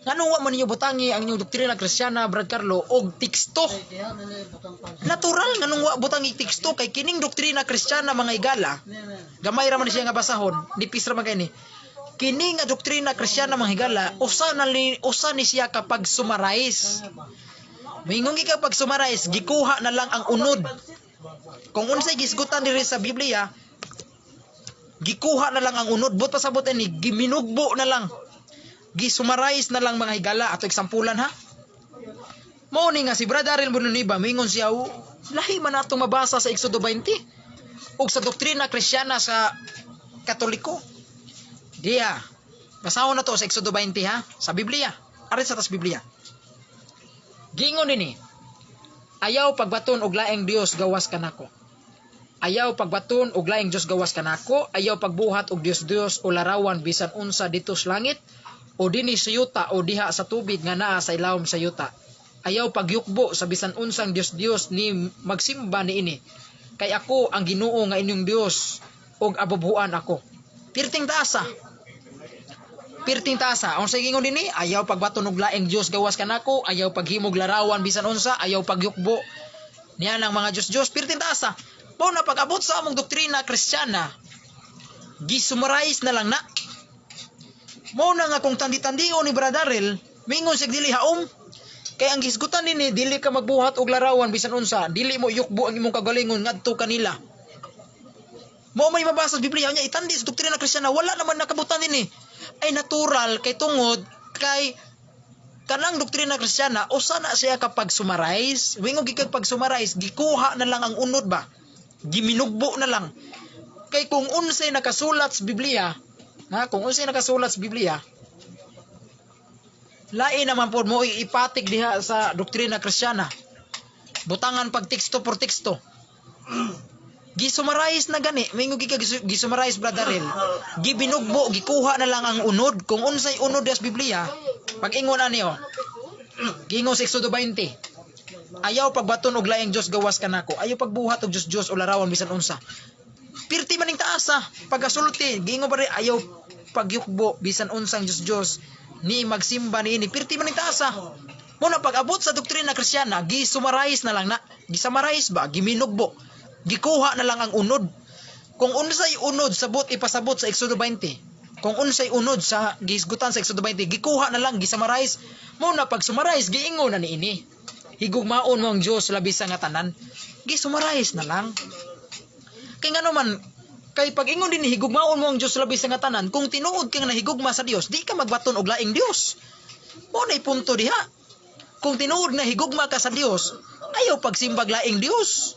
Ngano wa man ninyo butangi ang inyong doktrina Kristiyana, Brad Carlo, og teksto. Natural nganong wa butangig teksto kay kining doktrina Kristiyana mga higala. Gamay ra man siya nga basahon, nipis ra man kay ni. Kining nga doktrina Kristiyana mga higala, usa ni siya kapag summarize. Mingon ka pag summarize, gikuha na lang ang unod. Kung unsay gisgutan diri sa Biblia, gikuha na lang ang unod. But pasabot ni giminugbo na lang. Gisummarize na lang mga higala. Ato eksampulan ha. Mao ni nga si Brother Daryl Bononiba, mingon siya, lahi man atong mabasa sa Exodo 20 ug sa doktrina Kristiyana sa Katoliko. Diya. Basahon na to sa Exodo 20 ha, sa Biblia. Ari sa tas Biblia. Gingon nini, ayaw pagbaton og laing Dios gawas kanako. Ayaw pagbaton og laing Dios gawas kanako, ayaw pagbuhat og Dios o larawan bisan unsa dito sa langit o dinhi sa yuta o diha sa tubig nga naa sa ilawom sa yuta. Ayaw pagyukbo sa bisan unsang Dios ni magsimba niini. Kay ako ang Ginoo nga inyong Dios og abubuan ako. Pirting taasa. Pirting tasa, ang sa gingon dinhi, ayaw pagbaton og laing Dios gawas kanako, ayaw paghimog larawan bisan unsa, ayaw pagyukbo niya ng mga Dios, pirting tasa. Mao na pag-abot sa among doktrina Kristiyana, gisummarize na lang na. Mao na nga kung tandi-tandion ni Brother Daryl, mingon sig dili haom. Kay ang gisgutan nini, dili ka magbuhat og larawan bisan unsa, dili mo yukbo ang imong kagalingon ngadto kanila. Mao may mabasa sa Biblia nya itandi sa doktrina Kristiyana, wala naman nakabutan nini. Ay natural kay tungod kay kanang doktrina Kristiyana usa na siya kapag summarize. Wingog gikag pag summarize gikuha na lang ang unod ba, giminugbo na lang. Kay kung unsay nakasulat sa Biblia, kung unsay nakasulat sa Biblia, lain naman po mo ipatik diha sa doktrina Kristiyana. Butangan pag teksto por teksto. Gisummarize na gani, mingo gisummarize Brother Daryl. Gibinugbo, gikuha na lang ang unod. Kung unsay unod sa Biblia, pag-ingon ani gingon sa Exodo 20. Ayaw pagbaton og laing Dios gawas kanako. Ayaw pagbuhat og Dios o larawan bisan unsa. Pirti maning taasa, pagasulti, gingon pa rin ayaw pagyukbo bisan unsang Dios ni magsimba niini. Pirti maning taasa. Muna pag-abot sa doktrina Kristiyana, gi-summarize na lang na, gi-summarize ba, giminugbo, gikuha na lang ang unod. Kung unsay unod sabot ipasabot sa Exodo 20, kung unsay unod sa gihisgutan sa Exodo 20, gikuha na lang, gi-summarize. Muna pag summarize, giingon na niini. Higugmaon mo ang Dios labis sa nga tanan. Gi-summarize na lang. Kay nga naman, kay pag ingon din higugmaon mo ang Dios labis sa nga tanan, kung tinuod kang nahigugma sa Dios, di ka magbaton og laing Dios. Muna punto diha. Kung tinuod na higugma ka sa Dios, ayaw pagsimbag laing Dios.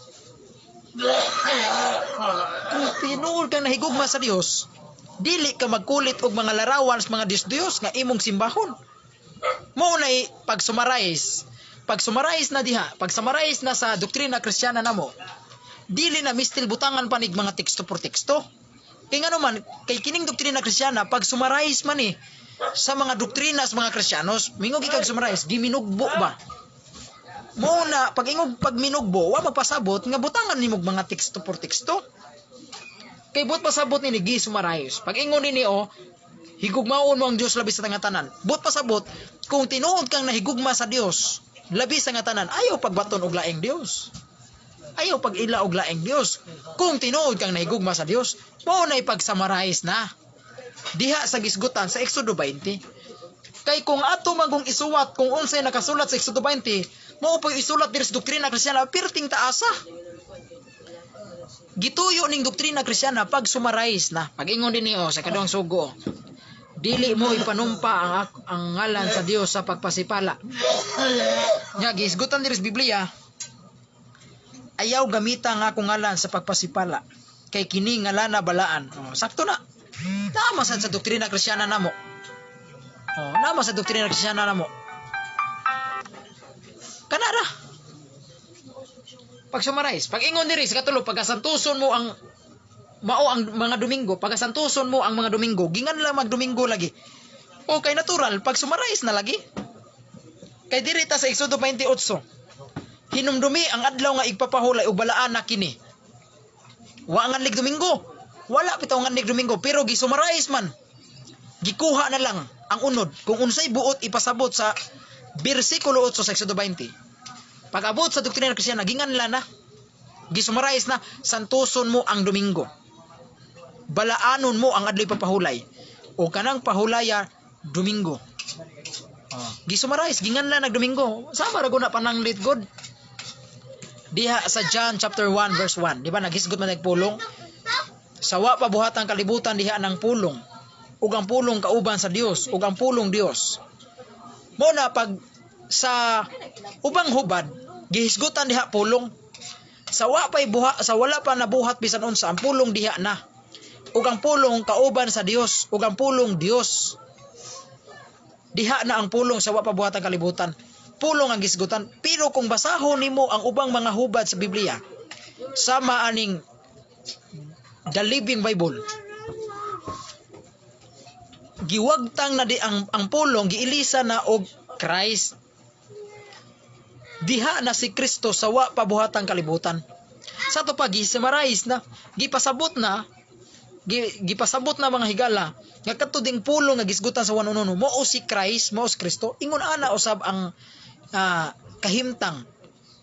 Kung tinuod kang nahigugma sa Dios, dili ka magkulit og mga larawan sa mga Dios nga imong simbahon. Mao nay pag-summarize na diha, pag-summarize na sa doktrina Kristiyana namo, dili na mistil butangan panig mga teksto por teksto. Kay nga naman, kay kining doktrina Kristiyana, pag-summarize man sa mga doktrina sa mga Kristiyanos, mingog ikag summarize, giminugbo ba? Muna, pag minugbo, wa mapasabot nga butangan nimog mga teksto por teksto. Kay but pasabot nini gi-summarize. Pag ingon nini higugmaon mo ang Dios labis sa tanan. But pasabot kung tinuod kang nahigugma sa Dios, labis sa tanan, ayaw pagbaton og laing Dios. Ayaw pag-ila og laing Dios. Kung tinuod kang nahigugma sa Dios, mao nay pag-summarize na diha sa gisgutan sa Exodo 20. Kay kung ato magong isuwat kung unsay nakasulat sa Exodo 20, mao pag isulat diri sa doktrina Kristiyana, perting taasa. Gituyo ning doktrina Kristiyana pag summarize na. Pag ingon din niyo sa kaduhang sugo, dili mo ipanumpa ang ngalan sa Dios sa pagpasipala. Nya gisgutan diri sa Biblia, ayaw gamita nga akong ngalan sa pagpasipala. Kay kini ngalan na balaan. Sakto na. Nama sa doktrina Kristiyana namo. Nama sa doktrina Kristiyana namo. Kanara. Pag summarize, pag ingon diri sa katulo, pagasantuson mo ang mga Domingo, pagasantuson mo ang mga Domingo, gingan lang mag-Domingo lagi. Okay, natural, pag summarize na lagi. Kay diri ta sa Exodo 28, hinumdumi ang adlaw nga igpapahulay og balaan na kini. Wa nga lig Domingo. Wala pitaw nga lig Domingo, pero gi-summarize man. Gikuha na lang ang unod kung unsay buot ipasabot sa bersikulo 8 sa Exodo 20. Pag abot sa doktrina Kristiyana, ginganla na. Gisummarize na, santuson mo ang Domingo. Balaanon mo ang adlaw papahulay. O kanang pahulaya Domingo. Gisummarize, ginganla nag Domingo. Sama ra guna pananglit god. Diha sa John chapter 1 verse 1, di ba nagisgot man nagpulong? Sawa pa buhatang kalibutan diha ng pulong. Ug ang pulong kauban sa Dios, ug ang pulong Dios. Mo na pag sa ubang hubad, gihisgutan diha pulong. Sa wala pa nabuhat bisan unsa, ang pulong diha na. Ug ang pulong kauban sa Dios, ug ang pulong Dios. Diha na ang pulong sa wala pa buhatang kalibutan. Pulong ang gisgutan. Pero kung basahon nimo ang ubang mga hubad sa Biblia, sama aning The Living Bible, giwagtang na di ang pulong giilisa na og Christ. Diha na si Kristo sa wa pabuhatang kalibutan. Sa to pa gi-summarize na, gipasabot na mga higala nga kadto ding pulong nga gisgutan sa 1:1 mao si Christ, mao si Kristo. Ingon ana usab ang kahimtang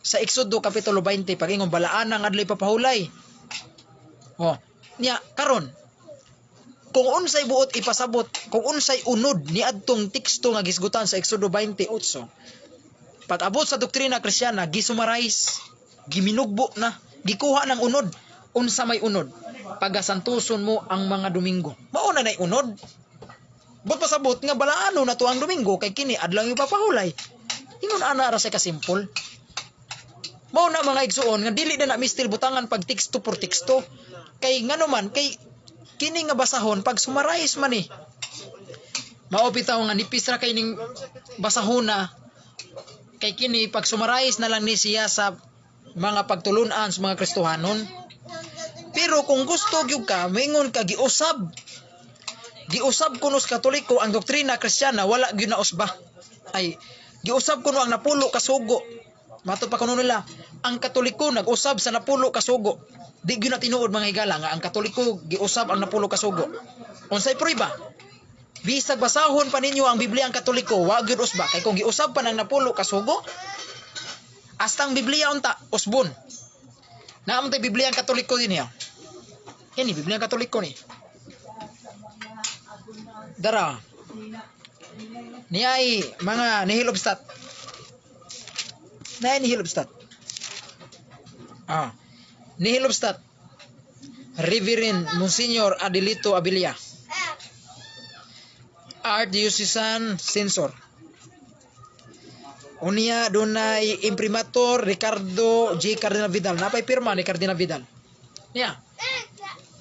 sa Exodo kapitulo 20 pag ingon balaan ang adlay papahulay. Nya karon kung unsay buot ipasabot, kung unsay unod ni adtong teksto nga gisgutan sa Exodo 28, pag abot sa doktrina Kristiyana, gisummarize, giminugbo na, gikuha ng unod. Unsa may unod? Pagasantuson mo ang mga Domingo. Mao na nay unod. But pasabot nga balaano na to ang Domingo kay kini adlaw yung papahulay. Ingon ana ra sa kasimpol. Mao na mga igsuon nga dili na mistil butangan pag teksto por teksto. Kay ngano man kay kini nga basahon pag summarize man mao bitaw nga nipis ra kay ning basahona. Kay kini pag summarize na lang ni siya sa mga pagtulunan sa mga Kristohanon. Pero kung gusto gyud ka, moingon ka giusab kuno sa Katoliko ang doktrina Kristiyana, wala gyud na usba. Ay giusab kuno ang napulo ka sugo. Mato pa kuno nila, ang Katoliko nag-usab sa napulo ka sugo. Di gyud na tinuod mga higala nga ang Katoliko giusab ang napulo ka sugo. Unsay prueba? Bisag basahon pa ninyo ang Biblia ang Katoliko, wa gyud usba kay kung giusab pa nang napulo ka sugo, astang Biblia unta usbon. Naam tay Biblia ang Katoliko din niya. Kini Biblia ang Katoliko ni. Dara. Niyay mga nihilobstat. Nihilobstat. Nihilobstat. Reverend Monsignor Adelito Abilia. Archdiocesan Censor. Unya dunay imprimatur Ricardo J. Cardinal Vidal. Napay pirma ni Cardinal Vidal. Niya.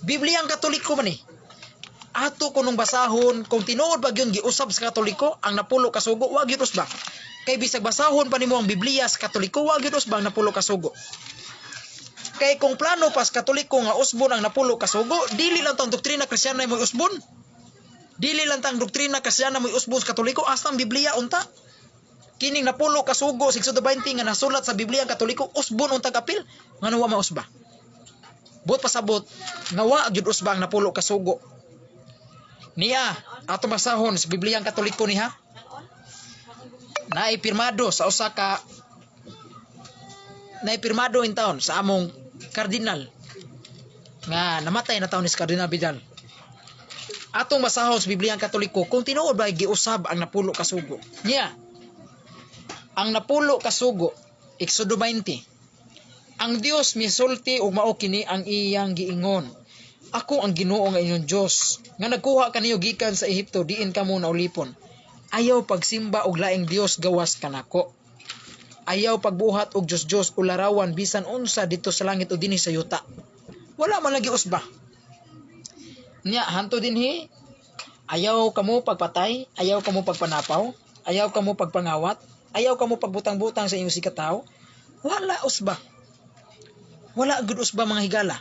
Biblia ang Katoliko man ni. Ato kunong basahon kung tinuod ba gyud giusab sa Katoliko ang napulo ka sugo, wa gyud usba. Kay bisag basahon pa nimo ang Biblia sa Katoliko, wa gyud usba ang napulo ka sugo. Kay kung plano pas Katoliko nga usbon ang napulo ka sugo, dili lang tang doktrina Kristiyana mo usbon. Dili lang tang doktrina Kristiyana mo usbon sa Katoliko, hasta ang Biblia unta. Kining napulo ka sugo 620 nga nasulat sa Biblia ang Katoliko, usbon unta kapil, ngano wa mausba. Bot pasabot nga wa gyud usba ang napulo ka sugo. Niya, ato basahon sa Biblia ang Katoliko niha. Naipirmado sa usa ka naipirmado in taon sa among kardinal nga namatay na taon ni Cardinal Vidal. Atong basahon sa Biblia ang Katoliko kung tinuod ba giusab ang napulo ka sugo. Niya, ang napulo ka sugo, Exodo 20. Ang Dios misulti ug mao kini ang iyang giingon. Ako ang Ginoo nga inyong Dios nga nagkuha kaniyo gikan sa Ehipto diin kamo naulipon. Ayaw pagsimba og laing Dios gawas kanako. Ayaw pagbuhat og Dios o larawan bisan unsa dito sa langit o dinhi sa yuta. Wala man lagi usba. Nya hanto dinhi ayaw kamo pagpatay, ayaw kamo pagpanapaw, ayaw kamo pagpangawat, ayaw kamo pagbutang-butang sa inyong sikataw. Wala usba. Wala gud usba mga higala.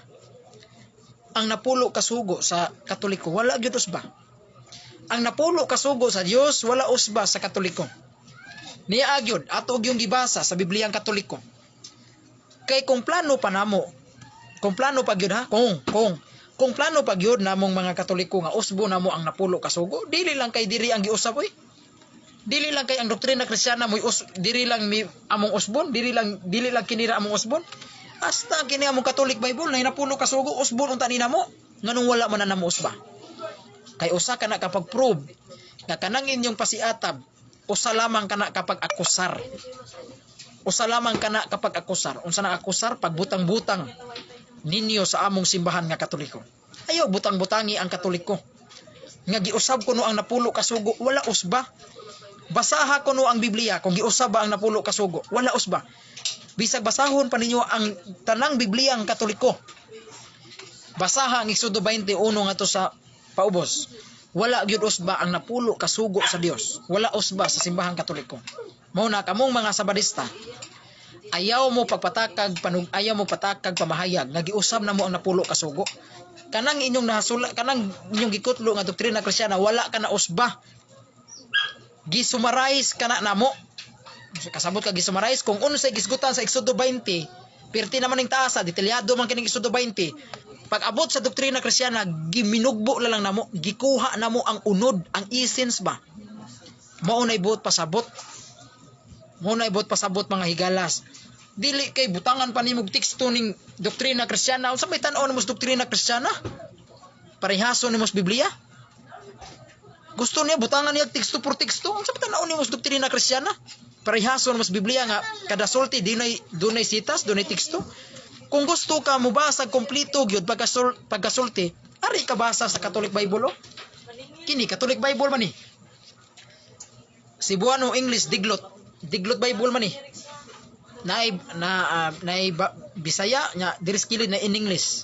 Ang napulo kasugo sa Katoliko, wala gyud usba. Ang napulo kasugo sa Dios, wala usba sa Katoliko. Niya gyud ato gyung gibasa sa Biblia ang Katoliko. Kay kung plano pa namo, kung plano pa gyud ha, kung plano pa gyud namong mga Katoliko nga usbo namo ang napulo kasugo, dili lang kay diri ang giusab oy. Dili lang kay ang doktrina Kristiyana mo diri lang mi among usbon, dili lang kinira among usbon. Hasta kini among Catholic Bible na napulo ka sugo usbon unta ni namo nganong wala man na namo usba. Kay usa ka na kapag prove nga kanang inyong pasiatab, usa lamang kana kapag akusar. Usa lamang kana kapag akusar. Unsa na akusar? Pagbutang-butang ninyo sa among simbahan nga Katoliko. Ayaw butang-butangi ang Katoliko. Nga giusab kuno ang napulo ka sugo, wala usba. Basaha kuno ang Biblia kung giusab ba ang napulo ka sugo, wala usba. Bisag basahon pa ninyo ang tanang Biblia ang Katoliko. Basaha ang Exodo 21 ngadto sa paubos. Wala gyud usba ang napulo ka sugo sa Dios. Wala usba sa simbahang Katoliko. Mao na kamong mga Sabadista. Ayaw mo pagpatakag ayaw mo patakag pamahayag nga giusab namo ang napulo ka sugo. Kanang inyong nahasula, kanang inyong gikutlo nga doktrina Kristiyana, wala ka na usba. Gisumarais kana namo. Kasabot ka gisumarais kung unsay gisgutan sa Exodo 20, perti naman ning taasa, detalyado man kining Exodo 20. Pag abot sa doktrina Kristiyana, giminugbo lang namo, gikuha namo ang unod, ang essence ba. Mao nay buot pasabot. Mao nay buot pasabot mga higalas. Dili kay butangan pa nimog teksto ning doktrina Kristiyana. Unsa may tan-aw nimo sa doktrina Kristiyana? Parehaso nimo sa Biblia? Gusto niya butangan niya teksto por teksto. Unsa may tan-aw nimo sa doktrina Kristiyana? Parehaso nimo sa Biblia nga kada sulti dunay sitas, dunay teksto. Kung gusto ka mo basa kompleto gyud pagkasulti, ari ka basa sa Catholic Bible. Kini Catholic Bible man ni. Cebuano English Diglot Bible man ni. Naay Bisaya nya diri skilid na in English.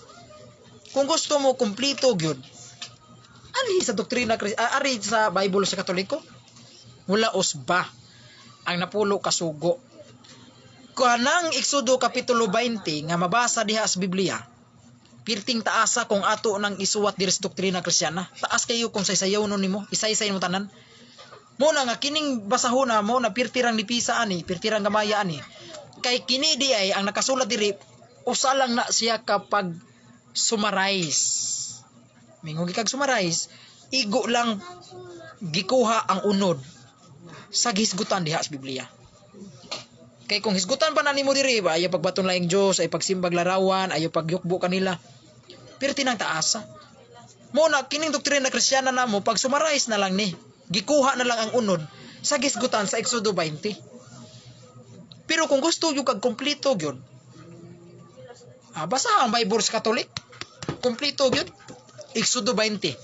Kung gusto mo kompleto gyud, ari sa doktrina ari sa Bible sa Katoliko, wala usba ang napulo ka sugo. Kanang Exodo kapitulo 20 nga mabasa diha sa Biblia, pirting taasa kung ato nang isuwat diri sa doktrina Kristiyana. Taas kayo kung saysayaw no nimo, isaysay mo tanan. Mo na nga kining basahona mo na pirtirang nipisa ani, pirtirang gamaya ani. Kay kini di ay ang nakasulat diri, usa lang na siya kapag sumarais. Mingon kag sumarais, igo lang gikuha ang unod sa gisgutan diha sa Biblia. Kay kung hisgutan pa na nimo diri ba, ayaw pagbaton laing Dios, ay pagsimbag larawan, ayaw pagyukbo kanila. Pero tinang taasa. Mo na kining doktrina Kristiyana namo pag summarize na lang ni. Gikuha na lang ang unod sa gisgutan sa Exodo 20. Pero kung gusto yung kag kompleto gyud, basa ang Bible sa Katolik. Kompleto gyud. Exodo 20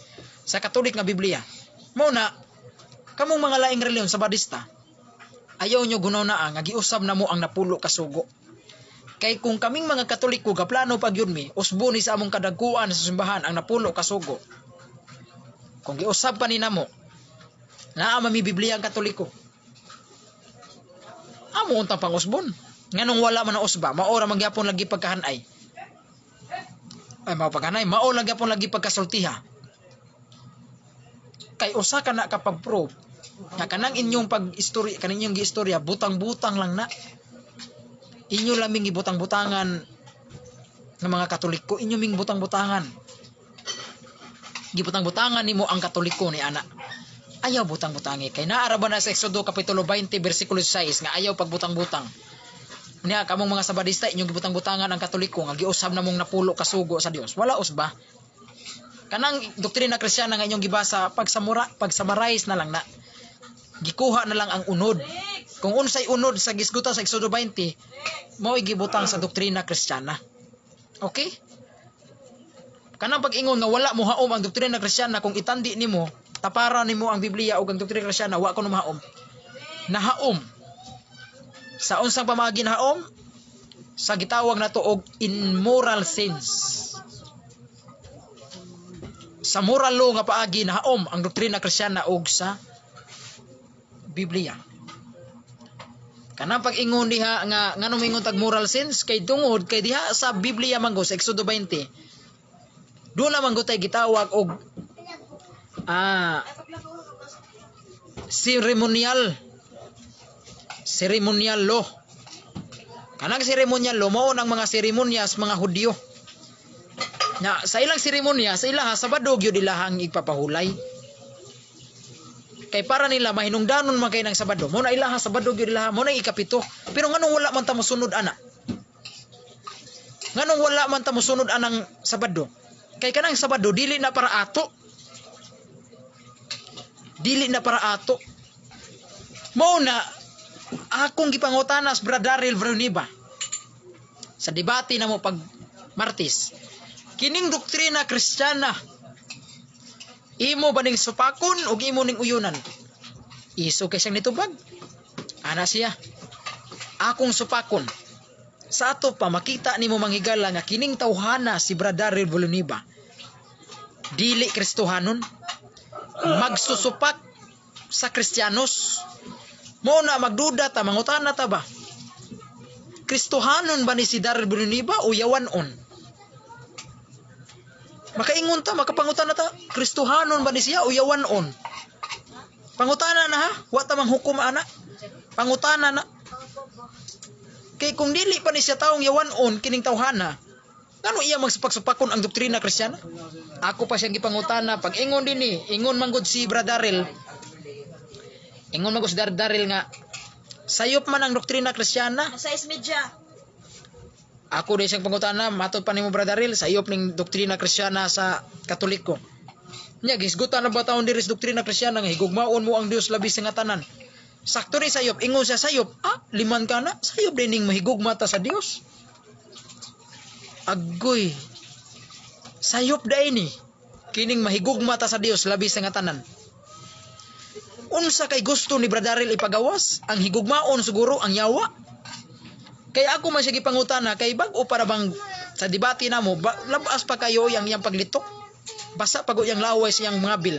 sa Katolik nga Biblia. Mo na kamong mga laing reliyon sa Badista, ayaw nyo gunaw na nga giusab na mo ang napulo ka sugo. Kay kung kaming mga Katoliko gaplano pag yun mi, usbo ni sa among kadagkuan sa simbahan ang napulo ka sugo. Kung giusab pa ni namo, naa mami Biblia ang Katoliko. Amo untang pang usbon. Nganong wala man na usba, maora magyapon lagi pagkahanay. Ay mao pagkanay, mao lagi gyapon lagi pagkasultiha. Kay usa ka na kapag prove nga kanang inyong pag-istorya, kanang inyong giistorya butang-butang lang na. Inyo laming gibutang-butangan ng mga Katoliko, inyo ming butang-butangan. Gibutang-butangan nimo ang Katoliko ni ana. Ayaw butang-butangi kay naara ba na sa Exodo kapitulo 20 bersikulo 6 nga ayaw pagbutang-butang. Niya kamong mga Sabadista inyong gibutang-butangan ang Katoliko nga giusab na mong napulo kasugo sa Dios. Wala usba. Kanang doktrina Kristiyana nga inyong gibasa pag-summarize na lang na. Gikuha na lang ang unod. Kung unsay unod sa gisgutan sa Exodo 20, mao gibutang sa doktrina Kristiyana. Okay? Kanang pag-ingon nga wala mo haom ang doktrina Kristiyana kung itandi nimo, tapara nimo ang Biblia o ang doktrina Kristiyana, wa ko mahaom. Nahaom. Sa unsang pamagi nahaom? Sa gitawag nato og immoral sins. Sa moral law nga paagi nahaom ang doktrina Kristiyana og sa Biblia. Kanang pag-ingon diha nga nganong mingon tag moral sins kay tungod kay diha sa Biblia manggo sa Exodo 20. Doon naman go tay gitawag og ceremonial law. Kanang ceremonial law mao nang mga seremonyas mga Hudyo. Na sa ilang seremonya, sa ilang Sabado gyud ilahang ipapahulay. Kay para nila mahinungdanon man kay ng Sabado. Mo na ilaha Sabado gyud ilaha, mo na ikapito. Pero nganong wala man ta mosunod ana? Nganong wala man ta mosunod anang Sabado? Kay kanang Sabado dili na para ato. Dili na para ato. Mo na akong gipangutanas Brother Daryl Villanueva sa debate na mo pag Martes. Kining doktrina Kristiyana imo ba ning supakon o imo ning uyunan? Iso kay siyang nitubag. Ana siya. Akong supakon. Sa ato pa makita nimo manghigala nga kining tawhana si Brother Daryl Villanueva dili Kristohanon, magsusupak sa Kristiyanos. Mo na magduda ta, mangutana ta ba? Kristohanon ba ni si Daryl Villanueva o yawanon? Makaingon ta, makapangutana ta, Kristohanon ba ni siya o yawanon? Pangutana na ha, wa ta mang hukom ana. Pangutana na. Kay kung dili pa ni siya taong yawanon kining tawhana, ngano iya magsupakon ang doktrina Kristiyana? Ako pa siyang gipangutana, pag ingon dinhi, ingon manggod si Brother Daryl. Ingon manggod si Daryl nga sayop man ang doktrina Kristiyana. Sa media. Ako din siyang pangutana, matod pa nimo Brother Daryl, sayop ning doktrina Kristiyana sa Katoliko. Nya gisgutan na ba taon diri sa doktrina Kristiyana nga higugmaon mo ang Dios labi sa nga tanan. Sakto ni sayop, ingon siya sayop, liman ka na, sayop din ning mahigugma ta sa Dios. Agoy. Sayop day ni kining mahigugma ta sa Dios labi sa nga tanan. Unsa kay gusto ni Brother Daryl ipagawas? Ang higugmaon siguro ang yawa. Kaya ako man siya gipangutana kay bag-o para bang sa debate namo labas pa kayo yang paglitok. Basa pago yang laway siyang mga bil.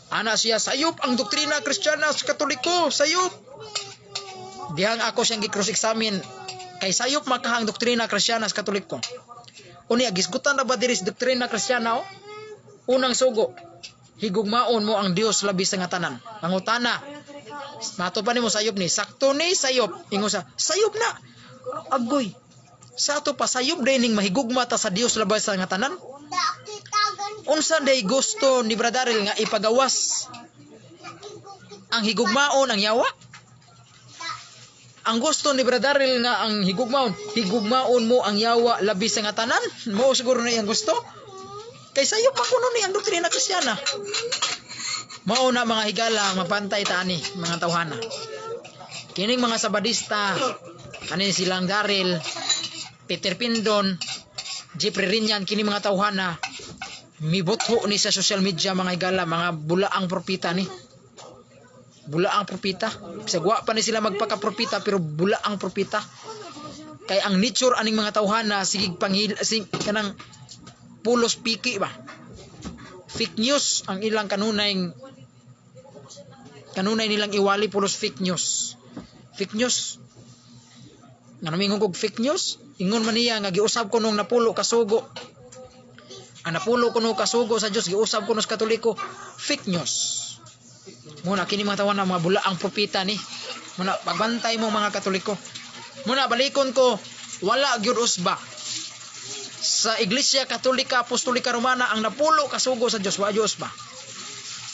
Ana siya sayop ang doktrina Kristiyana sa Katoliko, sayop. Dihang ako siyang gi-cross examine kay sayop makahang doktrina Kristiyana sa Katoliko. Unya gisgutan na ba diri sa doktrina Kristiyana? Unang sugo, higugmaon mo ang Dios labi sa nga tanan. Pangutana, mato pa nimo sayop ni, sakto ni sayop. Ingon sa sayop na. Agoy. Sa ato pa sayop din ning mahigugma ta sa Dios labi sa nga tanan. Unsa day gusto ni Brother Darrell nga ipagawas ang higugmaon ang yawa? Ang gusto ni Brother Darrell nga ang higugmaon mo ang yawa labi sa nga tanan. Mao siguro na iyang gusto. Kay sayo pa kuno ni ang doktrina Kristiyana. Mao na mga higala mapantay tani mga tawhana. Kining mga sabadista kanin silang Darrell, Peter Pindon, Jeffrey Rinyan, kini mga tawhana mibotho ni sa social media mga higala, mga bulaang propita ni. Bulaang propita. Sagwa pa ni sila magpaka-propita pero bulaang propita. Kay ang nature aning mga tawhana sigig kanang pulos piki ba. Fake news ang ilang kanunay nilang iwali, pulos fake news. Fake news. Nga namingon kog fake news, ingon man niya nga giusab ko nung napulo kasugo. Ang napulo ko nung kasugo sa Dios giusab ko nung sa Katoliko. Fake news. Muna kini mga tawan na mga bulaang propita ni. Muna pagbantay mo mga Katoliko. Muna balikon ko, wala gyud usba sa Iglesia Katolika Apostolika Romana ang napulo kasugo sa Dios, wa Dios ba?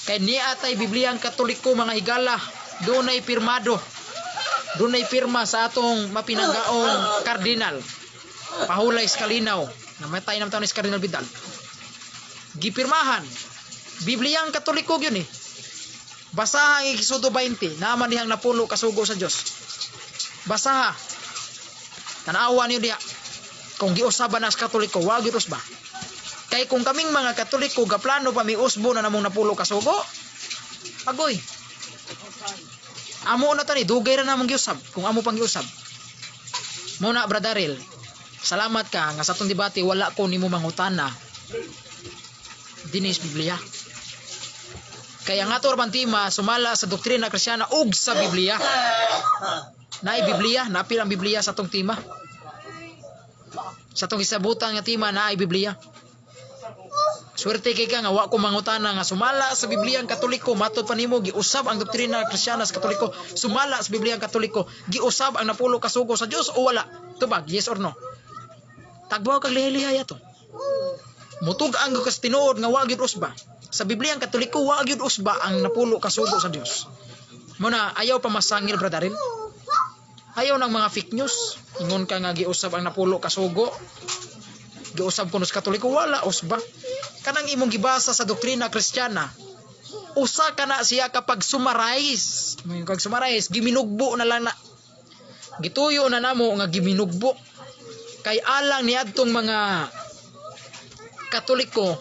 Kay niya atay Bibliang Katoliko mga higala, dunay pirmado. Dunay pirma sa atong mapinanggaong kardinal. Pahulay Escalinaw, namatay naman taon ni Cardinal Vidal. Gipirmahan. Bibliang Katoliko yun eh. Basaha ang Exodo 20, naman dihang napulo kasugo sa Dios. Basaha. Tanawa niyo diha. Kung giusaban na sa Katoliko, wag gyud ba? Kay kung kaming mga Katoliko gaplano pa mi usbo na namong napulo kasugo. Agoy. Amo na tani dugay ra namong giusab kung amo pang giusab. Muna Brother Darrell, salamat ka nga sa atong debate wala ko nimo mangutana dinis Biblia. Kaya nga to Bantima sumala sa doktrina Kristiyana ug sa Biblia. Naay Biblia, napil ang Biblia sa atong tema. Sa atong isabutan nga tema naay Biblia. Swerte kay ka nga wa ko mangutana nga sumala sa Bibliang Katoliko matud pa nimo giusab ang doktrina Kristiyana sa Katoliko, sumala sa Bibliang Katoliko giusab ang napulo kasugo sa Dios o wala? Tubag, yes or no? Tagbaw kag lihay-lihay ato. Mutug-ang kas tinuod nga wa gyud usba. Sa Bibliang Katoliko wa gyud usba ang napulo kasugo sa Dios. Muna ayaw pa masangil Brother Darrell. Ayaw ng mga fake news. Ingon ka nga giusab ang napulo kasugo. Giusab kuno sa Katoliko wala usba. Kanang imong gibasa sa doktrina Kristiyana, usa ka na siya kapag summarize. Kag summarize, giminugbo na lang na. Gituyo na namo nga giminugbo. Kay alang niadtong mga Katoliko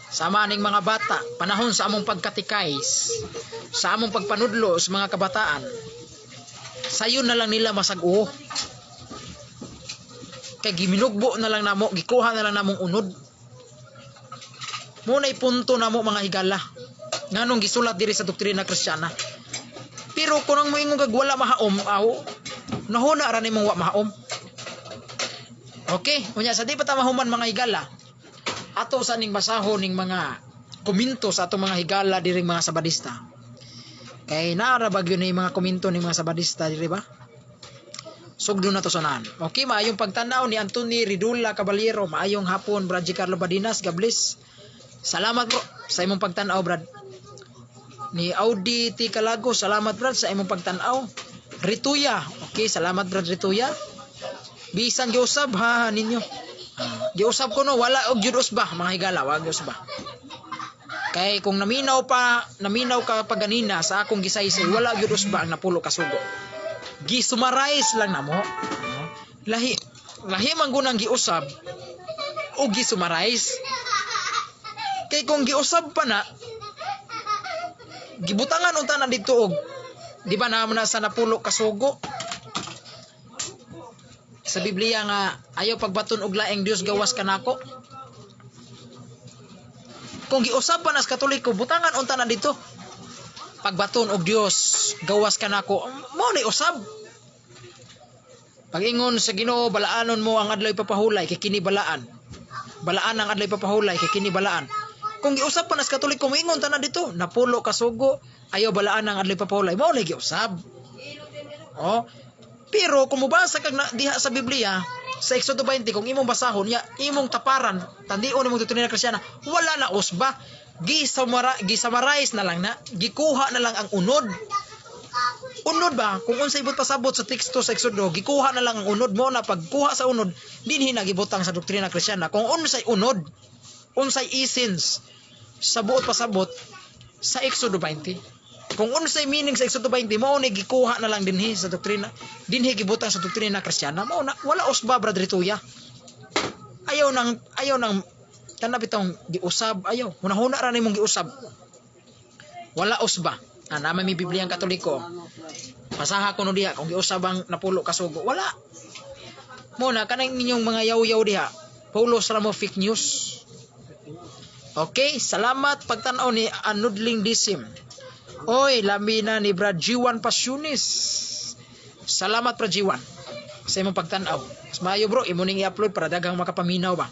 sama ning mga bata panahon sa among pagkatikais, sa among pagpanudlo sa mga kabataan. Sayon na lang nila masag-o. Kay giminugbo na lang namo, gikuha na lang namong unod. Muna'y punto na mo mga higala. Nganong gisulat diri sa doktrina Kristiyana. Pero kung ang moingon kag wala mahaom, nahuna ra nimong wa mahaom. Okay, unya sa di pa ta mahuman mga higala. Ato sa ning basahon ning mga komento sa atong mga higala diri mga sabadista. Kay naara bagyo ni mga komento ning mga sabadista diri ba? Sugdo na to sonan. Okay, maayong pagtanaw ni Anthony Ridula Caballero, maayong hapon Brad G. Carlo Badinas, God bless. Salamat bro sa imong pagtanaw Brad. Ni Audi T. Calago, salamat Brad sa imong pagtanaw. Rituya, okay, salamat Brad Rituya. Bisan giusab ha ninyo. Giusab ko no, wala og jud usba mga higala, wag usba. Kay kung naminaw ka paganina sa akong gisaysay, wala gyud usba ang napulo kasugo. Gisummarize lang namo. Lahi man gunang giusab o gisummarize. Kay kung giusab pa na, gibutangan unta na dito og di ba na sa napulo kasugo sa Biblia nga ayaw pagbaton og laing Dios gawas kanako. Kung giusab pa na sa Katoliko, butangan unta na dito pagbaton og Dios gawas kanako, mao ni usab. Pag-ingon sa Ginoo, balaanon mo ang adlaw papahulay kay kini balaan. Balaan ang adlaw papahulay kay kini balaan. Kung giusab pa na sa Katoliko, moingon ta na dito, napulo kasugo, ayaw balaan ang adlaw papahulay. Mao ni giusab. Oh. Pero kung mubasa kag diha sa Biblia, sa Exodo 20 kung imong basahon ya imong taparan tandion imong tunay na Kristiyana wala na usba gisamarize na lang na gikuha na lang ang unod ba kung unsay ibot pasabot sa teksto sa Exodo gikuha na lang ang unod mo na pagkuha sa unod dinhi na gibutang sa doktrina Kristiyana kung unsay unod unsay essence sa buot pasabot sa Exodo 20 kung unsay meaning sa Exodo 20 mao ni gikuha na lang dinhi sa doktrina dinhi gibutang sa doktrina Kristiyana mao na wala usba brother Tuya ayaw nang tanap itong giusab ayaw hunahuna ra nimong giusab wala usba naman may Biblia ang Katoliko masaha kuno diha kung giusab ang napulo ka sugo wala mo na kanang ninyong mga yaw-yaw diha Paulos ra mo fake news. Okay, salamat pagtanaw ni Anudling Disim. Oy, lami na ni Brad G1 Passionis. Salamat Brad G1 sa imong pagtanaw. Mas maayo bro, imo ning i-upload para daghang makapaminaw ba.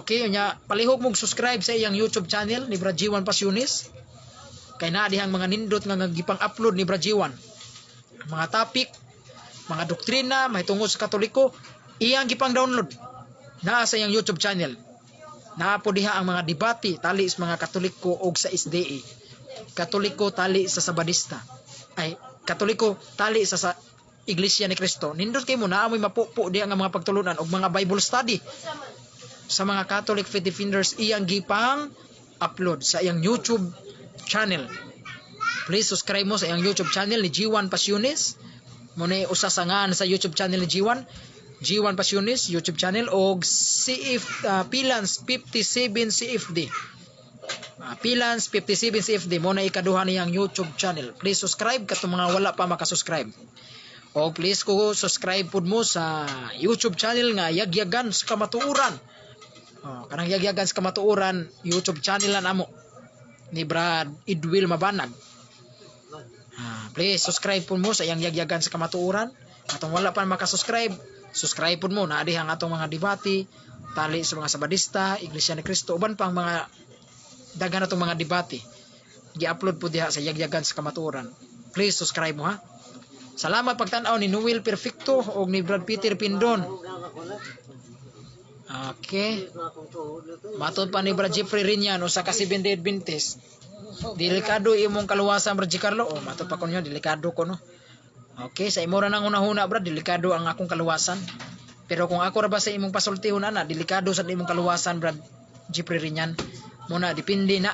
Okay, nya palihog mong subscribe sa iyang YouTube channel ni Brad G1 Passionis. Kay naa dihang mga nindot nga gipang-upload ni Brad G1. Mga topic, mga doktrina mahitungod sa Katoliko, iyang gipang-download naa sa iyang YouTube channel. Naa po diha ang mga debate tali sa mga Katoliko og sa SDA. Katoliko tali sa Sabadista. Ay, Katoliko tali sa Iglesia ni Cristo. Nindot kay mo na amoy mapupo diha nga mga pagtulunan og mga Bible study sa mga Catholic Faith Defenders iyang gipang upload sa iyang YouTube channel. Please subscribe mo sa iyang YouTube channel ni G1 Passionis. Muna usasangan sa YouTube channel ni G1 Passionis YouTube channel og CF Pilans 57 CFD. Pilans 57 CFD mo na ikaduha niyang YouTube channel. Please subscribe katong mga wala pa makasubscribe. O please ko subscribe pud mo sa YouTube channel nga Yagyagan sa Kamatuoran. Kanang Yagyagan sa Kamatuoran YouTube channel na amo ni Brad Idwil Mabanag. Please subscribe pud mo sa iyang Yagyagan sa Kamatuoran. Katong wala pa makasubscribe, subscribe pud mo na adihang atong mga debate tali sa mga Sabadista, Iglesia ni Cristo uban pang mga daghan atong mga debate. Gi-upload pud diha sa Yagyagan sa Kamatuoran. Please subscribe mo ha. Salamat pagtan-aw ni Noel Perfecto o ni Brad Peter Pindon. Okay. Matod pa ni Brad Jeffrey Rinyan o sa kasi Adventist. Delikado imong kaluwasan Brad Carlo. Matod pa ko niyo delikado ko no. Okay, sa imo ra nang una-una Brad, delikado ang akong kaluwasan. Pero kung ako ra ba sa imong pasultihon ana, delikado sa imong kaluwasan Brad Jeffrey Rinyan. Muna depende na.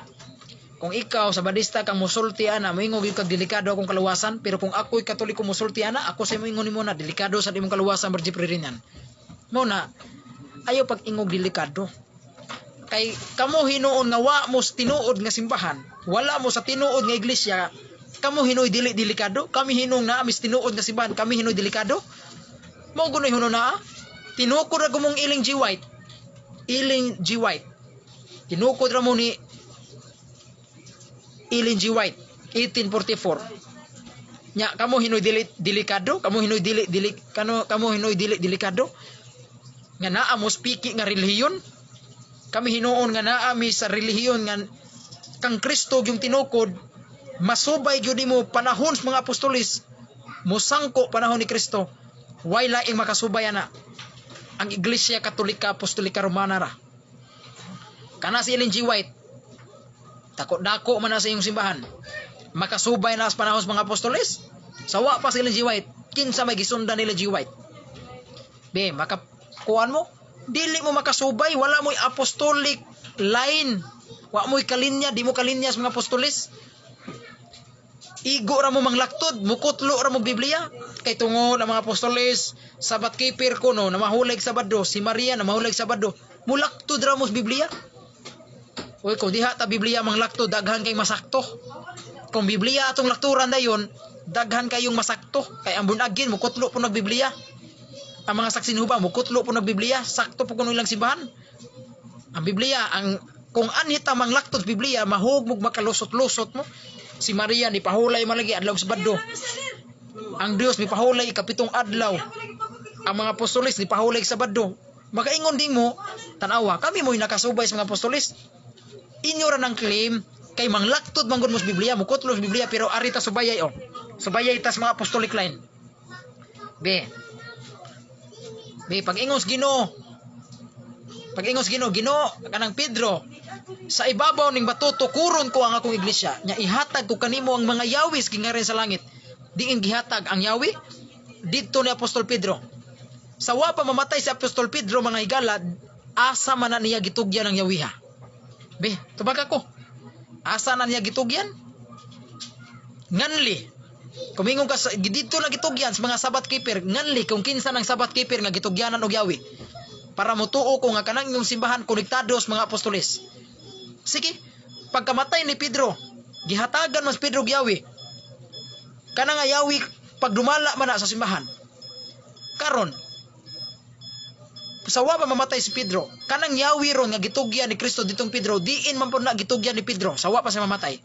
Kung ikaw Sabadista kang musulti ana, moingog kag delikado akong kaluwasan, pero kung ako'y Katoliko musulti ana, ako sa moingon nimo na delikado sa imong kaluwasan Brad Jeffrey Rinyan. Muna ayaw pag ingog delikado. Kay kamo hinuon nga wa mo tinuod nga simbahan, wala mo sa tinuod nga iglesia, kamo hinoy dili delikado, kami hinung na amis tinuod nga simbahan, kami hinoy delikado. Mao gunoy huno na. Tinukod ra gumong Iling G. White. Iling G. White. Tinukod ra mo ni Iling G. White 1844. Nya kamo hinoy delikado, kamo hinoy delikado nga naa mo speaking nga relihiyon. Kami hinuon nga naa mi sa relihiyon nga kang Kristo yung tinukod, masubay gyud mo panahon sa mga apostolis, mosangko panahon ni Kristo. Way laing makasubay ana ang Iglesia Katolika Apostolika Romana ra. Kana si Ellen G. White, dako man na sa iyong simbahan, makasubay na sa panahon sa mga apostolis. Sawa pa si Ellen G. White, kinsa may gisundan ni Ellen G. White. Be, makakuan mo, dili mo makasubay, wala mo'y apostolic line, wala mo'y kalinya, di mo kalinya sa mga apostolis. Igo ra mo manglaktod, mukutlo ra mo Biblia. Kay tungod ang mga apostolis, sabat keeper ko no, na mahulig Sabado, si Maria na mahulig Sabado, mulaktod ra mo sa Biblia. Uy, kung diha ta Biblia manglaktod, daghan kay masakto. Kung Biblia atong lakturan dayon, daghan kayong masakto. Kay ang bunagin, mukutlo po nagbiblia. Ang mga saksin huba, mukutlo po nagbiblia. Sakto po kuno ilang simbahan. Ang Biblia, kung anhita manglaktod Biblia, mahugmog makalusot-lusot mo. Si Maria ni pahulay malagi adlaw Sabado. Ang Dios ni pahulay kapitong adlaw. Ang mga apostolis ni pahulay Sabado. Makaingon din mo, tanawa, kami mo'y nakasubay sa mga apostolis. Inyo ra nang claim kay manglaktod manggod mo sa Biblia, mukutlo sa Biblia, pero arita subayay Subayay tas mga apostolic line. Be. Be pag-ingos Ginoo. Pag-ingos Ginoo, kanang Pedro, sa ibabaw ning bato tukuron ko ang akong iglesia. Nya ihatag ko kanimo ang mga yawis gingarin sa langit. Diin gihatag ang yawi didto ni Apostol Pedro. Sa wa pa mamatay si Apostol Pedro mga higala, asa man na niya gitugyan ang yawiha. Be, tubag ako. Asa na niya gitugyan? Nganli. Kumingon ka sa didto na gitugyan sa mga sabat keeper, nganli kung kinsa ng sabat keeper nga gitugyanan og yawi. Para motuo ko nga kanang inyong simbahan konektados mga apostoles. Sige, pagkamatay ni Pedro, gihatagan mas Pedro og yawi. Kanang nga yawi pag dumala man na sa simbahan. Karon, sa wa pa mamatay si Pedro, kanang yawi ron nga gitugyan ni Kristo ditong Pedro, diin man po na gitugyan ni Pedro, sa wa pa siya mamatay.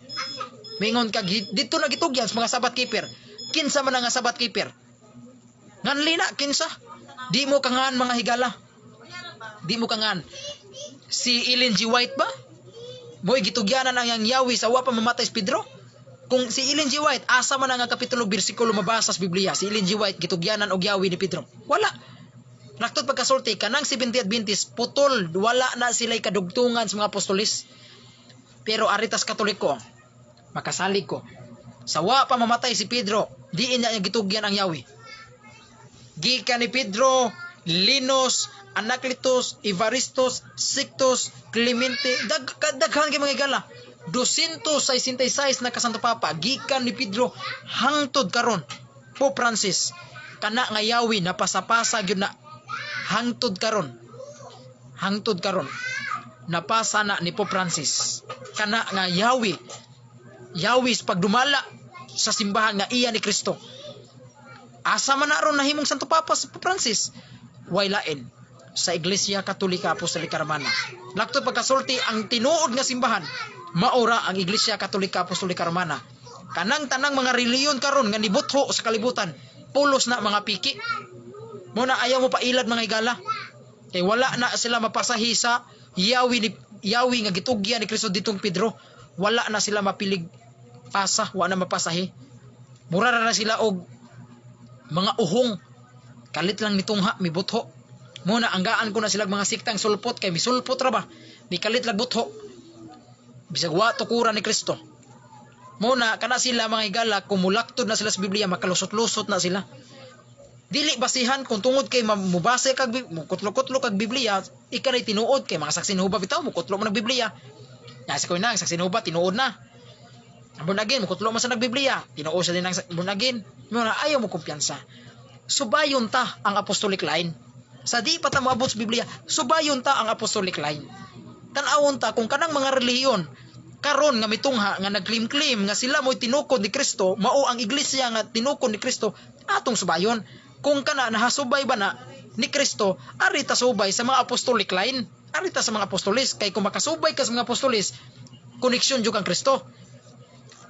Mingon ka, dito na gitugyan sa mga sabat keeper. Kinsa man nga sabat keeper? Nganli na, kinsa? Di mo kangan mga higala. Di mo kangan. Si Ellen G. White ba? Mo'y gitugyanan ang yang yawi sa wa pa mamatay si Pedro? Kung si Ellen G. White, asa man nga kapitulo, bersikulo mabasa sa Biblia, si Ellen G. White, gitugyanan og yawi ni Pedro. Wala. Naktot pagkasulti, kanang 70 Adventist, putol, wala na sila'y kadugtungan sa mga apostolis. Pero aritas Katoliko, makasalig ko, sa wa pa mamatay si Pedro, diin niya gitugyan ang yawi. Gikan ni Pedro, Linus, Anacletus, Evaristos, Sictus, Clemente, daghan kay mga higala. 266 na kasanto papa, gikan ni Pedro hangtod karon. Pope Francis, kana nga yawi napasapasa gyud na hangtod karon. Hangtod karon. Napasa na ni Pope Francis. Kana nga yawi pagdumala sa simbahan nga iya ni Kristo. Asa man na ron nahimong Santo Papa si Pope Francis? Way lain sa Iglesia Katolika Apostolika Romana. Lakto pagkasulti ang tinuod nga simbahan, maura ang Iglesia Katolika Apostolika Romana. Kanang tanang mga reliyon karon nga nibutho sa kalibutan, pulos na mga piki. Muna ayaw mo pa ilad mga higala. Kay wala na sila mapasahi sa yawi nga gitugyan ni Kristo ditong Pedro. Wala na sila mapilig pasa, wala na mapasahi. Mura na sila og mga uhong. Kalit lang nitungha, mi butho. Muna anggaan ko na sila mga siktang sulpot kay misulpot ra ba? Di kalit lang butho. Bisag wa tukuran ni Kristo. Muna kana sila mga higala kumulaktod na sila sa Biblia, makalusot-lusot na sila. Dili basihan kung tungod kay mubase kag mukutlo-kutlo kag Biblia, ikanay tinuod kay mga saksi ni Jehova bitaw mukutlo man nag Biblia. Nasa ko na saksi ni Jehova tinuod na. Ambon agin mukutlo man sa nag Biblia, tinuod sa din ang ambon agin. Muna ayaw mo kumpiyansa. Subayon ta ang apostolic line. Sa di pa ta moabot sa Biblia, subayon ta ang apostolic line. Tan-awon ta kung kanang mga relihiyon karon nga mitungha nga nagclaim-claim nga sila mo'y tinukod ni Kristo, mao ang iglesia nga tinukod ni Kristo, atong subayon. Kung kana nahasubay ba na ni Kristo, arita subay sa mga apostolic line, arita sa mga apostolis. Kay kung makasubay ka sa mga apostolis, koneksyon jud kang Kristo.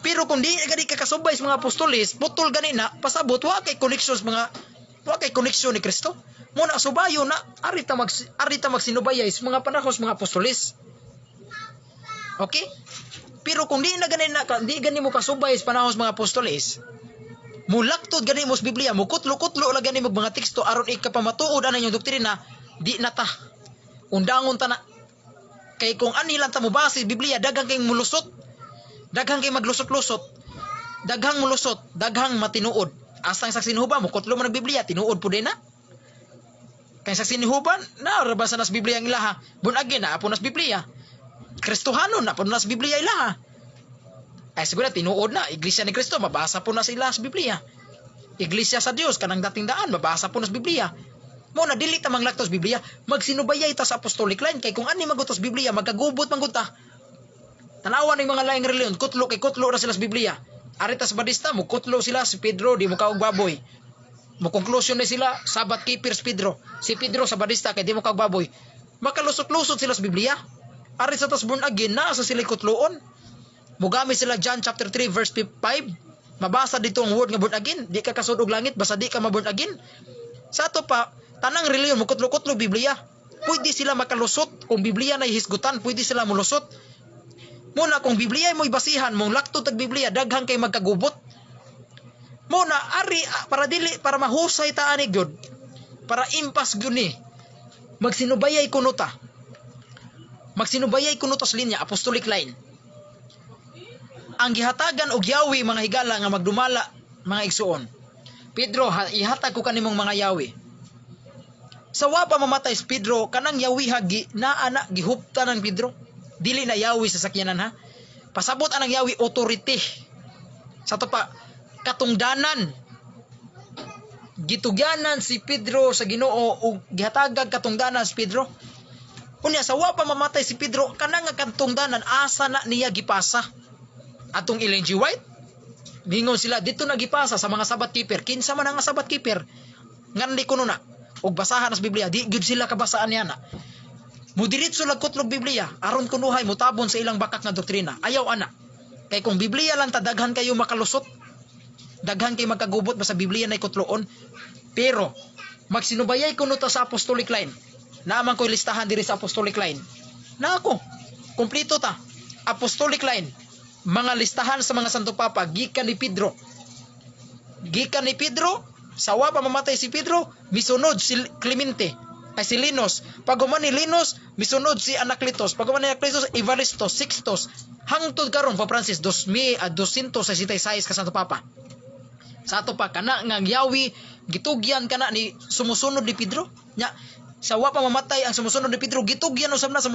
Pero kung di gani ka kasubay sa mga apostolis, putol gani na pasabot wa kay koneksyon ni Kristo. Muna subayo na arita magsinubayay sa mga panahon sa mga apostolis. Okay? Pero kung di gani mo kasubay sa panahon sa mga apostolis, mulaktod gani mo sa Biblia, mukutlo-kutlo la gani mo mga teksto aron ikapamatuod ana yung doktrina, di na ta. Undangon ta na. Kay kung ani lang ta mo base Biblia, daghang kay mulusot. Daghang kay maglusot-lusot. Daghang mulusot, daghang matinuod. Asang saksi ni Jehova mukutlo man ang Biblia, tinuod pud na. Kay saksi ni Jehova na rabasa nas Biblia ang ilaha. Bun again na apon nas Biblia. Kristohanon na apon nas Biblia ilaha. Ay siguro tinuod na Iglesia ni Kristo, mabasa po na sila sa Biblia. Iglesia sa Dios kanang dating daan, mabasa po na sa Biblia. Mo na dili ta manglaktos Biblia, magsinubayay ta sa apostolic line kay kung ani magutos Biblia, magkagubot man gud ta. Tanawan ng mga laing reliyon, kutlo na sila sa Biblia. Arita sa Badista, mukutlo sila si Pedro, di mo kaog baboy. Mukonklusyon na sila, Sabat keepers Pedro. Si Pedro sa Badista kay di mo kaog baboy. Makalusot-lusot sila sa Biblia. Arita sa tas born again na sa sila kutloon. Mugamit sila John chapter 3 verse 5. Mabasa dito ang word nga born again. Di ka kasud og langit basta di ka maborn again. Sa ato pa, tanang reliyon mukutlo-kutlo Biblia. Pwede sila makalusot kung Biblia na hisgutan, pwede sila mulusot. Muna kung Biblia mo'y basihan, mong lakto tag Biblia, daghang kay magkagubot. Muna, ari, para mahusay ta ani gyud. para impas guni magsinubayay kuno ta. Magsinubayay kuno ta sa linya apostolic line. Ang gihatagan og yawi mga higala nga magdumala mga igsuon. Pedro, ihatag ko kanimong mga yawi. Sa wa pa mamatay si Pedro, kanang yawi hagi na anak gihupta ng Pedro. Dili na yawi sa sakyanan ha. Pasabot anang yawi authority. Sa to pa katungdanan. Gitugyanan si Pedro sa Ginoo ug gihatagag katungdanan si Pedro. Unya sa wa pa mamatay si Pedro, kanang nga katungdanan asa na niya gipasa. Atong Ellen G. White, mingon sila dito nagipasa sa mga sabat keeper. Kinsa man ang sabat keeper? Ngandi kuno na og basahan sa Biblia, di gyud sila kabasaan niya na. Mudiritso lang kutlog Biblia aron kunuhay mutabon sa ilang bakak nga doktrina. Ayaw ana. Kay kung Biblia lang ta daghan kayo makalusot. Daghan kay magkagubot basta Biblia nay kutloon. Pero magsinubayay kuno ta sa apostolic line. Naaman ko'y listahan diri sa apostolic line. Na ako, kumplito ta. Apostolic line. Mga listahan sa mga Santo Papa, gikan ni Pedro. Gikan ni Pedro, sawa pa mamatay si Pedro, misunod si Clemente, ay si Linos. Paguman ni Linos, misunod si Anacletus. Paguman ni Anacletus, Evaristo, Sixtus. Hangtod karon pa Francis, 266 ka Santo Papa. Sa ato pa, kana nga yawi, gitugyan kana ni sumusunod ni Pedro. Nya, sawa pa mamatay ang sumusunod ni Pedro, gitugyan usab na sa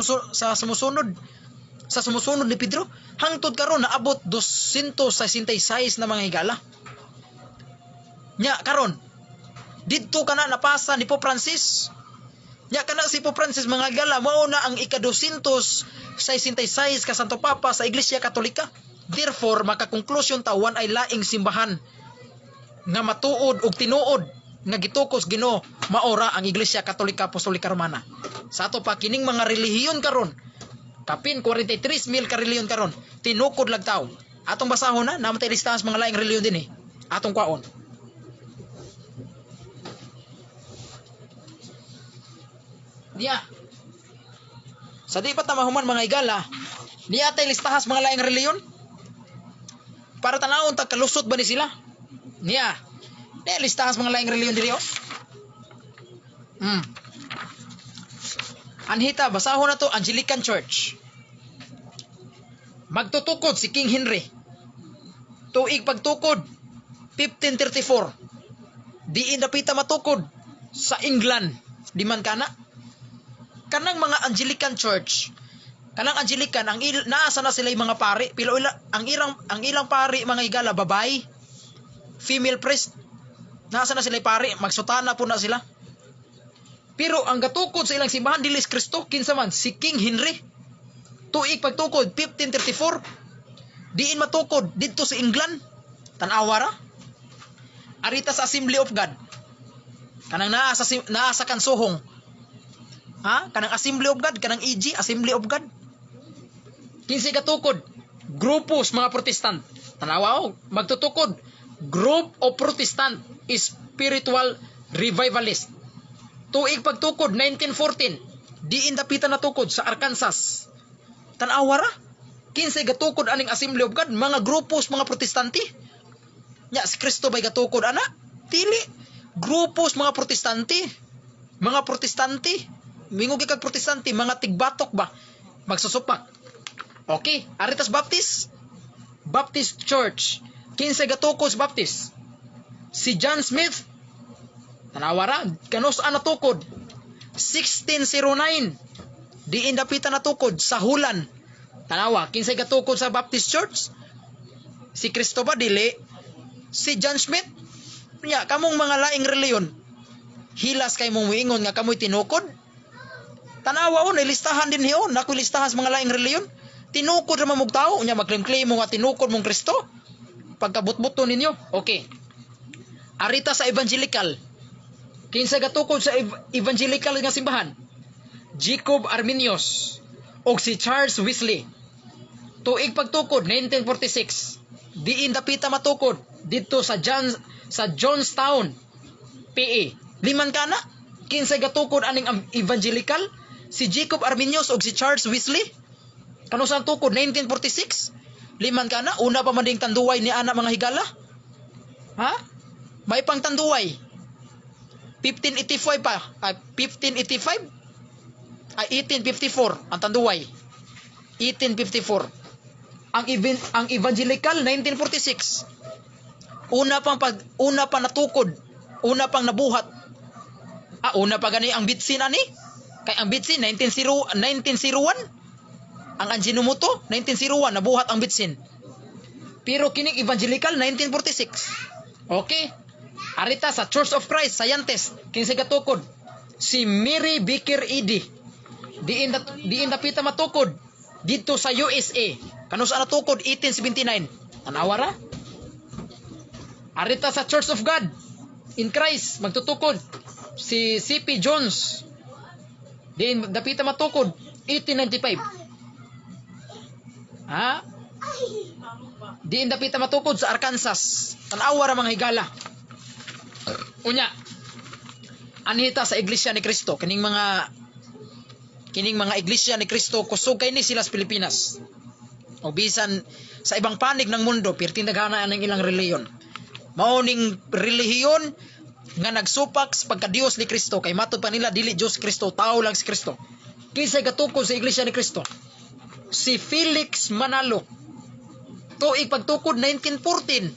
sumusunod ni Pedro. Hangtod karon naabot 266 na mga higala. Nya karon didto kana napasa ni Pope Francis. Nya kana si Pope Francis mga higala mao na ang ika-266 ka Santo Papa sa Iglesia Katolika. Therefore makakonklusyon ta wan ay laing simbahan nga matuod og tinuod nga gitukos Ginoo maora ang Iglesia Katolika Apostolika Romana. Sa ato pa kining mga relihiyon karon, kapin 43,000 ka relihiyon karon, tinukod lang taw. Atong basahon na namatay listahan sa mga laing relihiyon din atong kwaon. Niya. Sa di pa ta mahuman mga higala, niya tay listahan sa mga laing relihiyon. Para tanawon ta kalusot ba ni sila? Niya. Niya listahan sa mga laing relihiyon diri Anhita, basahon na to, Anglican Church. Magtutukod si King Henry. Tuig pagtukod, 1534. Diin napita matukod sa England. Di man kana? Kanang mga Anglican Church. Kanang Anglican, naasa na sila yung mga pari. Ang ilang pari, mga higala, babae, female priest. Naasa na sila yung pari, magsutana po na sila. Pero ang gatukod sa ilang simbahan dilis Kristo, kinsa man si King Henry. Tuig pagtukod 1534. Diin matukod didto sa England. Tan-awa ra. Arita sa Assembly of God. Kanang naa sa kansuhong. Ha? Kanang Assembly of God, kanang EG, Assembly of God. Kinsa gatukod? Grupos mga Protestant. Tan-awa magtutukod. Group of Protestant Spiritual Revivalist. Tuig pagtukod 1914, diin dapitan na tukod sa Arkansas. Tan-awa ra. Kinsay gatukod aning Assembly of God, mga grupos mga Protestante. Nya si Kristo bay gatukod ana? Dili. Grupos mga Protestante. Mga Protestante. Mingo kag Protestante, mga tigbatok ba? Magsusupak. Okay, Aritas Baptist. Baptist Church. Kinsay gatukod sa Baptist? Si John Smith. Tanawara, kanus ana tukod 1609. Diin dapitan na tukod sa Hulan. Tanawa, kinsay gatukod sa Baptist Church? Si Cristobal dili, si John Smith. Nya kamong mga laing reliyon, hilas kay mong moingon nga kamoy tinukod. Tanawa on listahan din hiyon, nakoy listahan sa mga laing reliyon. Tinukod ra mamug tawo, nya magclaim-claim mo nga tinukod mong Kristo. Pagkabutbuto ninyo. Okay. Arita sa evangelical. Kinsa gatukod sa evangelical nga simbahan? Jacob Arminius o si Charles Wesley. Tuig pagtukod 1946. Diin dapita matukod dito sa Johnstown, PA. Liman kana? Kinsa gatukod aning evangelical? Si Jacob Arminius o si Charles Wesley. Kano sa tukod 1946? Liman kana? Una pa man ding tanduway ni ana mga higala? Ha? May pang tanduway. 1585 pa. 1585? 1854 ang tanduay. 1854. Ang evangelical 1946. Una pa natukod, una pang nabuhat. Una pa gani ang Bitsin ani? Kay ang Bitsin 1901. Ang Ajinomoto 1901 nabuhat ang Bitsin. Pero kining evangelical 1946. Okay. Arita sa Church of Christ scientist kinsay gatukod si Mary Baker Eddy. Diin dapita matukod dito sa USA. Kano sa natukod 1879. Tanawara? Arita sa Church of God in Christ magtutukod si C.P. Jones. Diin dapita matukod 1895. Diin dapita matukod sa Arkansas. Tanawa ra mga higala. Unya. Anhita sa Iglesia ni Cristo kining mga Iglesia ni Cristo kusog kay ni sila sa Pilipinas. O bisan sa ibang panig ng mundo perting daghana ang ilang reliyon. Mao ning relihiyon nga nagsupak sa pagka-Dios ni Cristo kay matud pa nila dili Dios Cristo, tao lang si Cristo. Kinsay gatukod sa Iglesia ni Cristo? Si Felix Manalo. Tuig pagtukod 1914.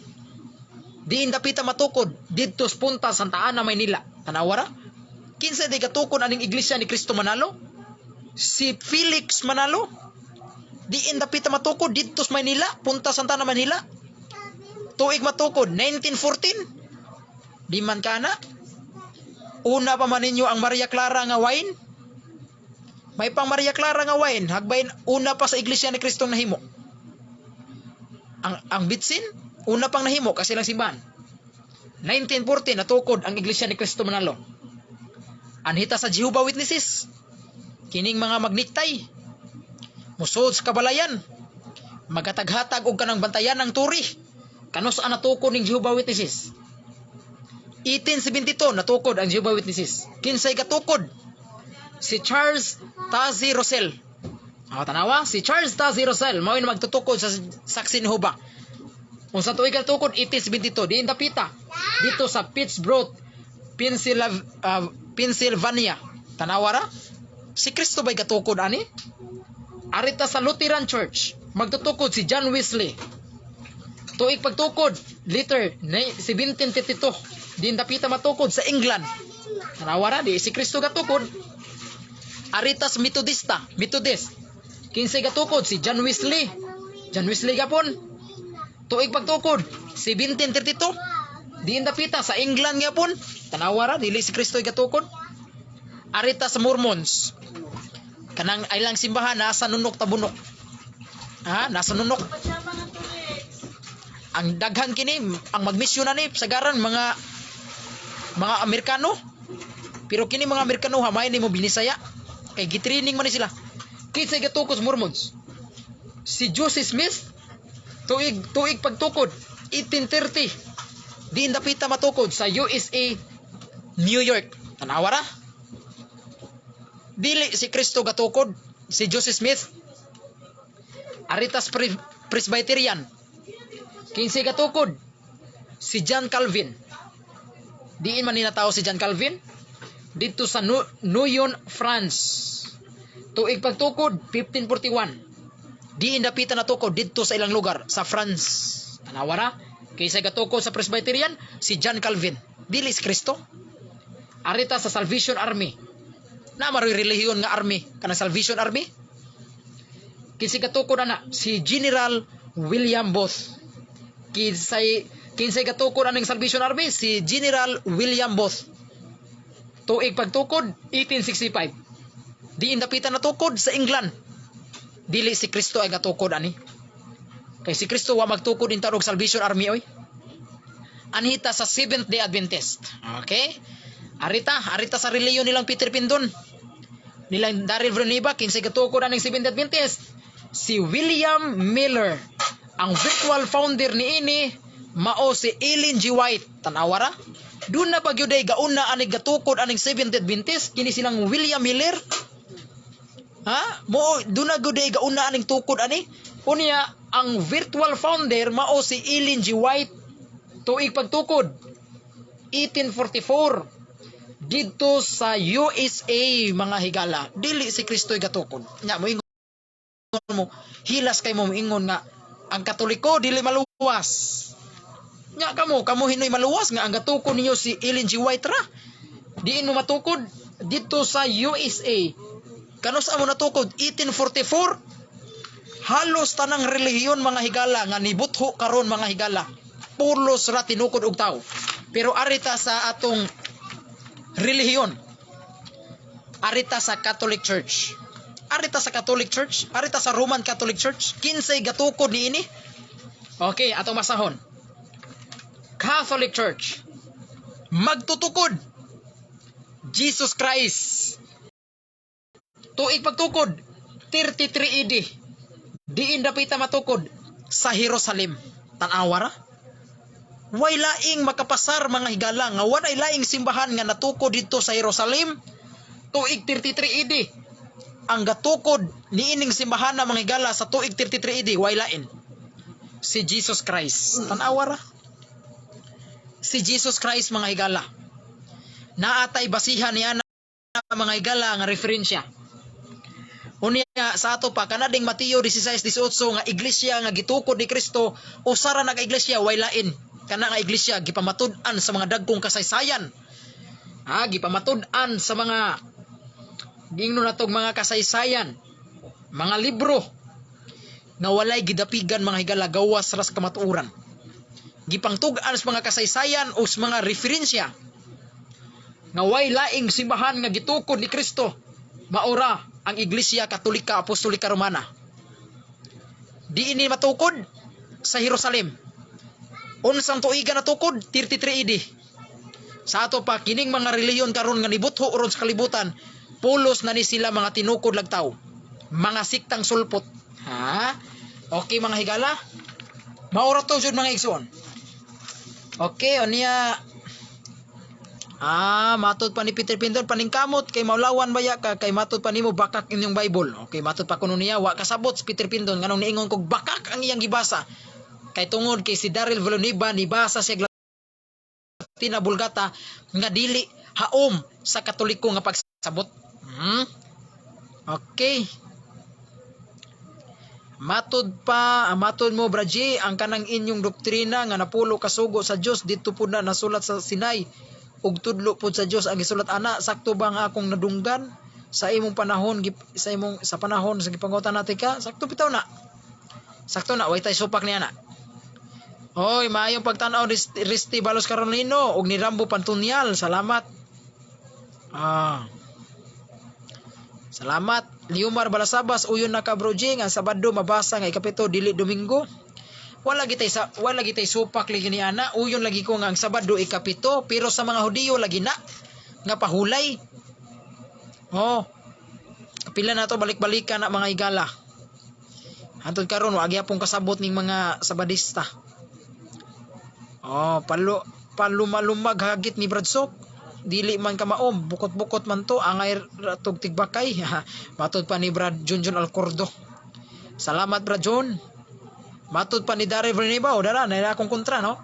Diin dapita matukod didto sa punta Santa Ana, Maynila. Tanawara? Kinsay di gatukod aning Iglesia ni Cristo Manalo? Si Felix Manalo. Diin dapita matukod didto sa Maynila, punta Santa Ana, Manila. Tuig matukod 1914. Di man kana? Una pa man ninyo ang Maria Clara nga wine. May pang Maria Clara nga wine, hagbayin una pa sa Iglesia ni Cristo nahimo. Ang Bitsin, una pang nahimo kasi lang simbahan. 1914 natukod ang Iglesia ni Cristo Manalo. Anhita sa Jehovah Witnesses. Kining mga magniktay. Musod sa kabalayan. Magataghatag og kanang bantayan ng turi. Kano saan natukod ng Jehovah Witnesses? 1872 natukod ang Jehovah Witnesses. Kinsay gatukod? Si Charles Taze Russell. Tanawa, si Charles Taze Russell mao na magtutukod sa saksi ni Jehovah. Unsa tuig gatukod 1872 diin dapita dito sa Pittsburgh, Pennsylvania. Tanawara? Si Kristo ba'y gatukod ani? Arita sa Lutheran Church magtutukod si John Wesley. Tuig pagtukod later 1752 diin dapita matukod sa England. Tanawara di si Kristo gatukod. Arita sa Methodist. Kinsay gatukod si John Wesley. John Wesley gapon. Tuig pagtukod 1732 diin dapita sa England gapon. Tanawara dili si Kristo gatukod. Arita sa Mormons. Kanang ilang simbahan nasa nunok tabunok. Nasa nunok. Ang daghan kini ang magmisyon ani sagaran mga Amerikano. Pero kini mga Amerikano hamay ni mo binisaya kay gitraining man ni sila. Kinsay gatukod sa Mormons? Si Joseph Smith. Tuig pagtukod 1830 diin dapita matukod sa USA, New York. Tanawara? Dili si Kristo gatukod si Joseph Smith. Aritas Presbyterian. Kinsay gatukod si John Calvin. Diin man ninatawo si John Calvin dito sa Noyon, France. Tuig pagtukod 1541. Diin dapita natukod dito sa ilang lugar sa France. Tanawara? Kinsay gatukod sa Presbyterian si John Calvin. Dili si Kristo. Arita sa Salvation Army. Na maroy relihiyon nga army kana Salvation Army. Kinsay gatukod ana si General William Booth. Kinsay gatukod aning Salvation Army si General William Booth. Tuig pagtukod 1865. Diin dapita natukod sa England. Dili si Kristo ay gatukod ani. Kay si Kristo wa magtukod in og Salvation Army oy. Anhita sa Seventh Day Adventist. Okay? Arita sa reliyon nilang Peter Pindon. Nilang Daryl Vreniba, kinsay gatukod aning Seventh Day Adventist. Si William Miller. Ang virtual founder ni ini mao si Ellen G. White. Tanawara? Doon na pagyuday gauna aning gatukod aning Seventh Day Adventist kini silang William Miller. Mo doon na gyuday gauna aning tukod ani. Unya ang virtual founder mao si Ellen G. White. Tuig pagtukod 1844. dito sa USA mga higala, dili si Kristo'y gatukod. Nya mo ingon mo, hilas kay mo ingon nga ang Katoliko dili maluwas. Nya kamo hinoy maluwas nga ang gatukod ninyo si Ellen G. White ra. Diin mo matukod dito sa USA. Kanus amo natukod 1844. Halos tanang relihiyon mga higala nga nibutho karon mga higala. Pulos ra tinukod og tao. Pero arita sa atong relihiyon. Arita sa Catholic Church. Arita sa Catholic Church. Arita sa Roman Catholic Church. Kinsay gatukod niini. Okay, atong masahon. Catholic Church. Magtutukod. Jesus Christ. Tuig pagtukod. 33 AD. Diin dapita matukod sa Jerusalem. Tanawara. Way laing makapasar mga higala nga walay laing simbahan nga natukod dito sa Jerusalem. Tuig 33 AD. Ang gatukod niining simbahan na mga higala sa tuig 33 AD way lain. Si Jesus Christ. Tanawara. Si Jesus Christ mga higala. Naatay basihan niya na mga higala nga referensya. Unya sa ato pa kanading Mateo 16:18 nga iglesia nga gitukod ni Kristo usara na ka iglesia way lain kana nga iglesia gipamatud-an sa mga dagkong kasaysayan. Gipamatud-an sa mga gingno natog mga kasaysayan, mga libro nga walay gidapigan mga higala gawas ras kamatuoran. Gipangtug-an sa mga kasaysayan o sa mga referensya nga way laing simbahan nga gitukod ni Kristo. Maura ang Iglesia Katolika Apostolika Romana. Diin ni matukod sa Jerusalem. Unsang tuiga natukod 33 AD. Sa ato pa kining mga reliyon karon nga nibutho ron sa kalibutan, pulos na ni sila mga tinukod lagtaw, mga siktang sulpot. Okay mga higala? Maura to jud mga igsoon. Okay, onya matod pa ni Peter Pindon paningkamot kay maulawan baya ka kay matod pa nimo bakak inyong Bible. Okay, matod pa kuno niya wa kasabot si Peter Pindon nganong niingon kog bakak ang iyang gibasa. Kay tungod kay si Daryl Villanueva nibasa siya Latina Vulgata nga dili haom sa Katoliko nga pagsabot. Okay. Matod mo Braji ang kanang inyong doktrina nga napulo kasugo sa Dios dito pud na nasulat sa Sinai. Ug tudlo pud sa Dios ang gisulat ana. Sakto ba nga akong nadunggan sa imong panahon sa panahon sa gipangutan natin ka? Sakto bitaw na. Sakto na way tay supak niya na. Oy, maayong pagtan-aw Risti Balos Carolino ug ni Rambo Pantunyal. Salamat. Salamat. Liumar Balasabas uyon na ka Broji nga Sabado mabasa nga ikapito dili Domingo. Wala gitay supak lagi ni ana. Uyon lagi ko nga ang Sabado ikapito pero sa mga Hudiyo lagi na nga pahulay. Pila na to balik-balikan na mga higala. Hantod karon wa gyapon kasabot ning mga Sabadista. Palumalumag hagit ni Bradsok. Dili man ka maom, bukot-bukot man to, angay ratog tigbakay. Matod pa ni Brad Junjun Alcordo. Salamat Brad John. Matod pa ni Daryl Villanueva, dara na akong kontra no.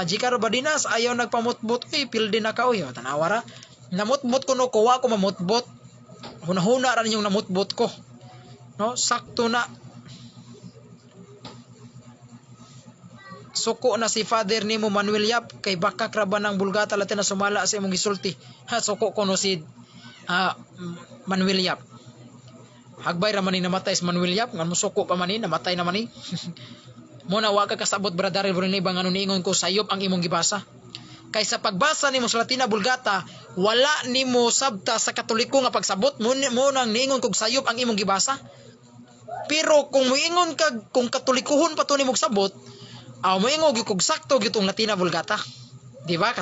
Jicaro Badinas ayaw nagpamutbot pildi na ka oy. Tanawara. Namutbot ko no kuwa ko mamutbot. Hunahuna ra yung namutbot ko. No, sakto na. Suko na si Father nimo Manuel Yap kay bakak ra ba ng Bulgata Latina sumala sa imong gisulti. Suko ko no si Manuel Yap. Hagbay ra man ni namatay si Manuel Yap ngan musuko pa man ni namatay naman ni. Muna wa ka kasabot brother Villanueva ngano niingon ko sayop ang imong gibasa. Kay sa pagbasa nimo sa Latina Bulgata wala nimo sabta sa Katoliko nga pagsabot mo nang niingon kog sayop ang imong gibasa. Pero kung moingon kag kung Katolikohon pa to nimong sabot, moingon gyud kog sakto gyud ang Latina Vulgata. Di ba?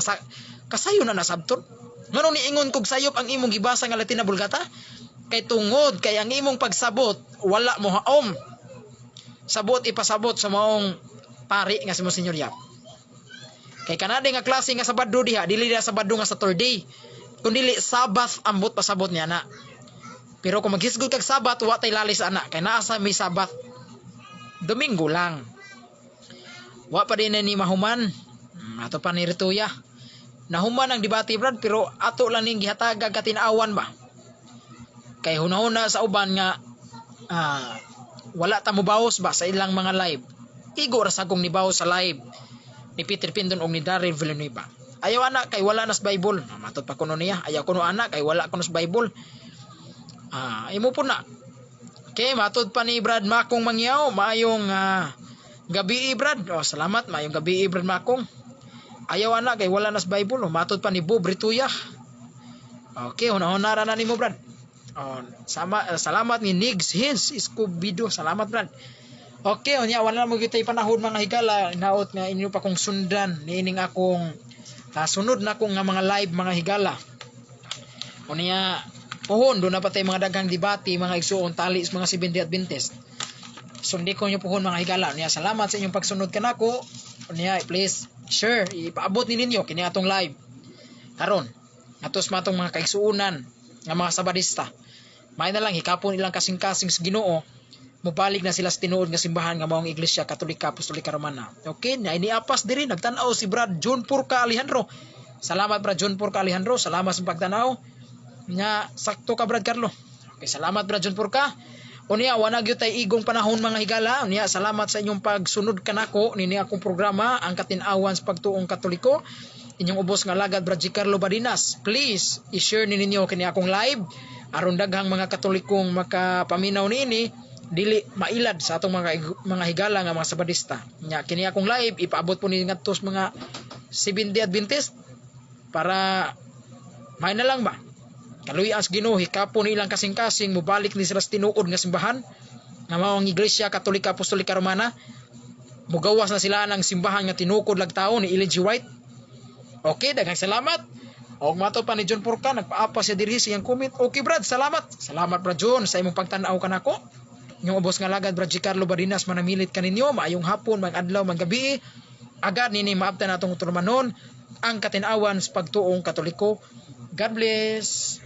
Kasayo na nasabton. Ngano niingon kog sayop ang imong gibasa nga Latina Vulgata? Kay tungod kay ang imong pagsabot wala mo haom. Sabot ipasabot sa maong pari nga si Monsignor Yap. Kay kanade nga klase nga Sabado diha, dili diha Sabado nga Saturday. Kundi Sabbath ambot pasabot niya na. Pero kung maghisgod kag Sabat, wa tay lalis ana kay naa sa may Sabat. Domingo lang. Wa pa din ni mahuman. Ato pa ni Rituya. nahuman ang debate Brad, pero ato lang ning gihataga katinawan ba. Kay hunahuna sa uban nga wala ta mobawas ba sa ilang mga live. Igo ra sa kong nibaw sa live ni Peter Pindon og ni Daryl Villanueva. Ayaw ana kay wala nas Bible. Matud pa kuno niya, ayaw kuno ana kay wala kuno sa Bible. Imo po na. Okay, matud pa ni Brad Makong Mangyaw, maayong gabi Brad. Salamat, maayong gabi Brad Makong. Ayaw ana kay wala nas Bible. Matud pa ni Bob Rituya. Okay, una-unara na nimo Brad. Salamat ni Nigs Hins Scoobido. Salamat Brad. Okay, unya wala mo kita ipanahon mga higala. Naot nga inyo pa kong sundan niining akong sunod na akong nga mga live mga higala. Unya pohon do na patay mga daghang debate mga igsuon tali sa mga 70 Adventist. Sundi ko nyo pohon mga higala. Unya salamat sa inyong pagsunod kanako. Unya please share ipaabot ni ninyo kini atong live. Karon atos matong mga kaigsuonan nga mga Sabadista. May na lang hikapon ilang kasing-kasing sa Ginoo. Mubalik na sila sa tinuod nga simbahan nga maong Iglesia Katolika Apostolika Romana. Okay, na iniapas diri nagtan-aw si Brad John Purka Alejandro. Salamat Brad John Purka Alejandro, salamat sa pagtanaw. Nya sakto ka Brad Carlo. Okay, salamat Brad John Purka. Unya wa na gyud tay igong panahon mga higala. Unya salamat sa inyong pagsunod kanako nini akong programa ang katin-awan sa pagtuong Katoliko. Inyong ubos nga lagad Brad G. Carlo Badinas. Please i-share ninyo kini akong live aron daghang mga Katolikong makapaminaw niini dili mailad sa atong mga higala nga mga Sabadista. Nya kini akong live ipaabot po ni ngadto sa mga 70 Adventist para may na lang ba kaluy as Ginoo hikapon ilang kasing-kasing mobalik ni sila sa tinuod nga simbahan nga maong Iglesia Katolika Apostolika Romana. Mugawas na sila ng simbahan nga tinukod lag tawo ni Ellen G. White. Okay, daghang salamat. Og mato pa ni John Purka nagpaapa siya diri sa iyang comment. Okay Brad, salamat. Salamat Brad John sa imong pagtan-aw kanako. Yung ubos nga lagad Brad G. Carlo Badinas manamilit kaninyo maayong hapon, maayong adlaw, maayong gabi. Agad nini maabtan natong turmanon ang katinawan sa pagtuong Katoliko. God bless.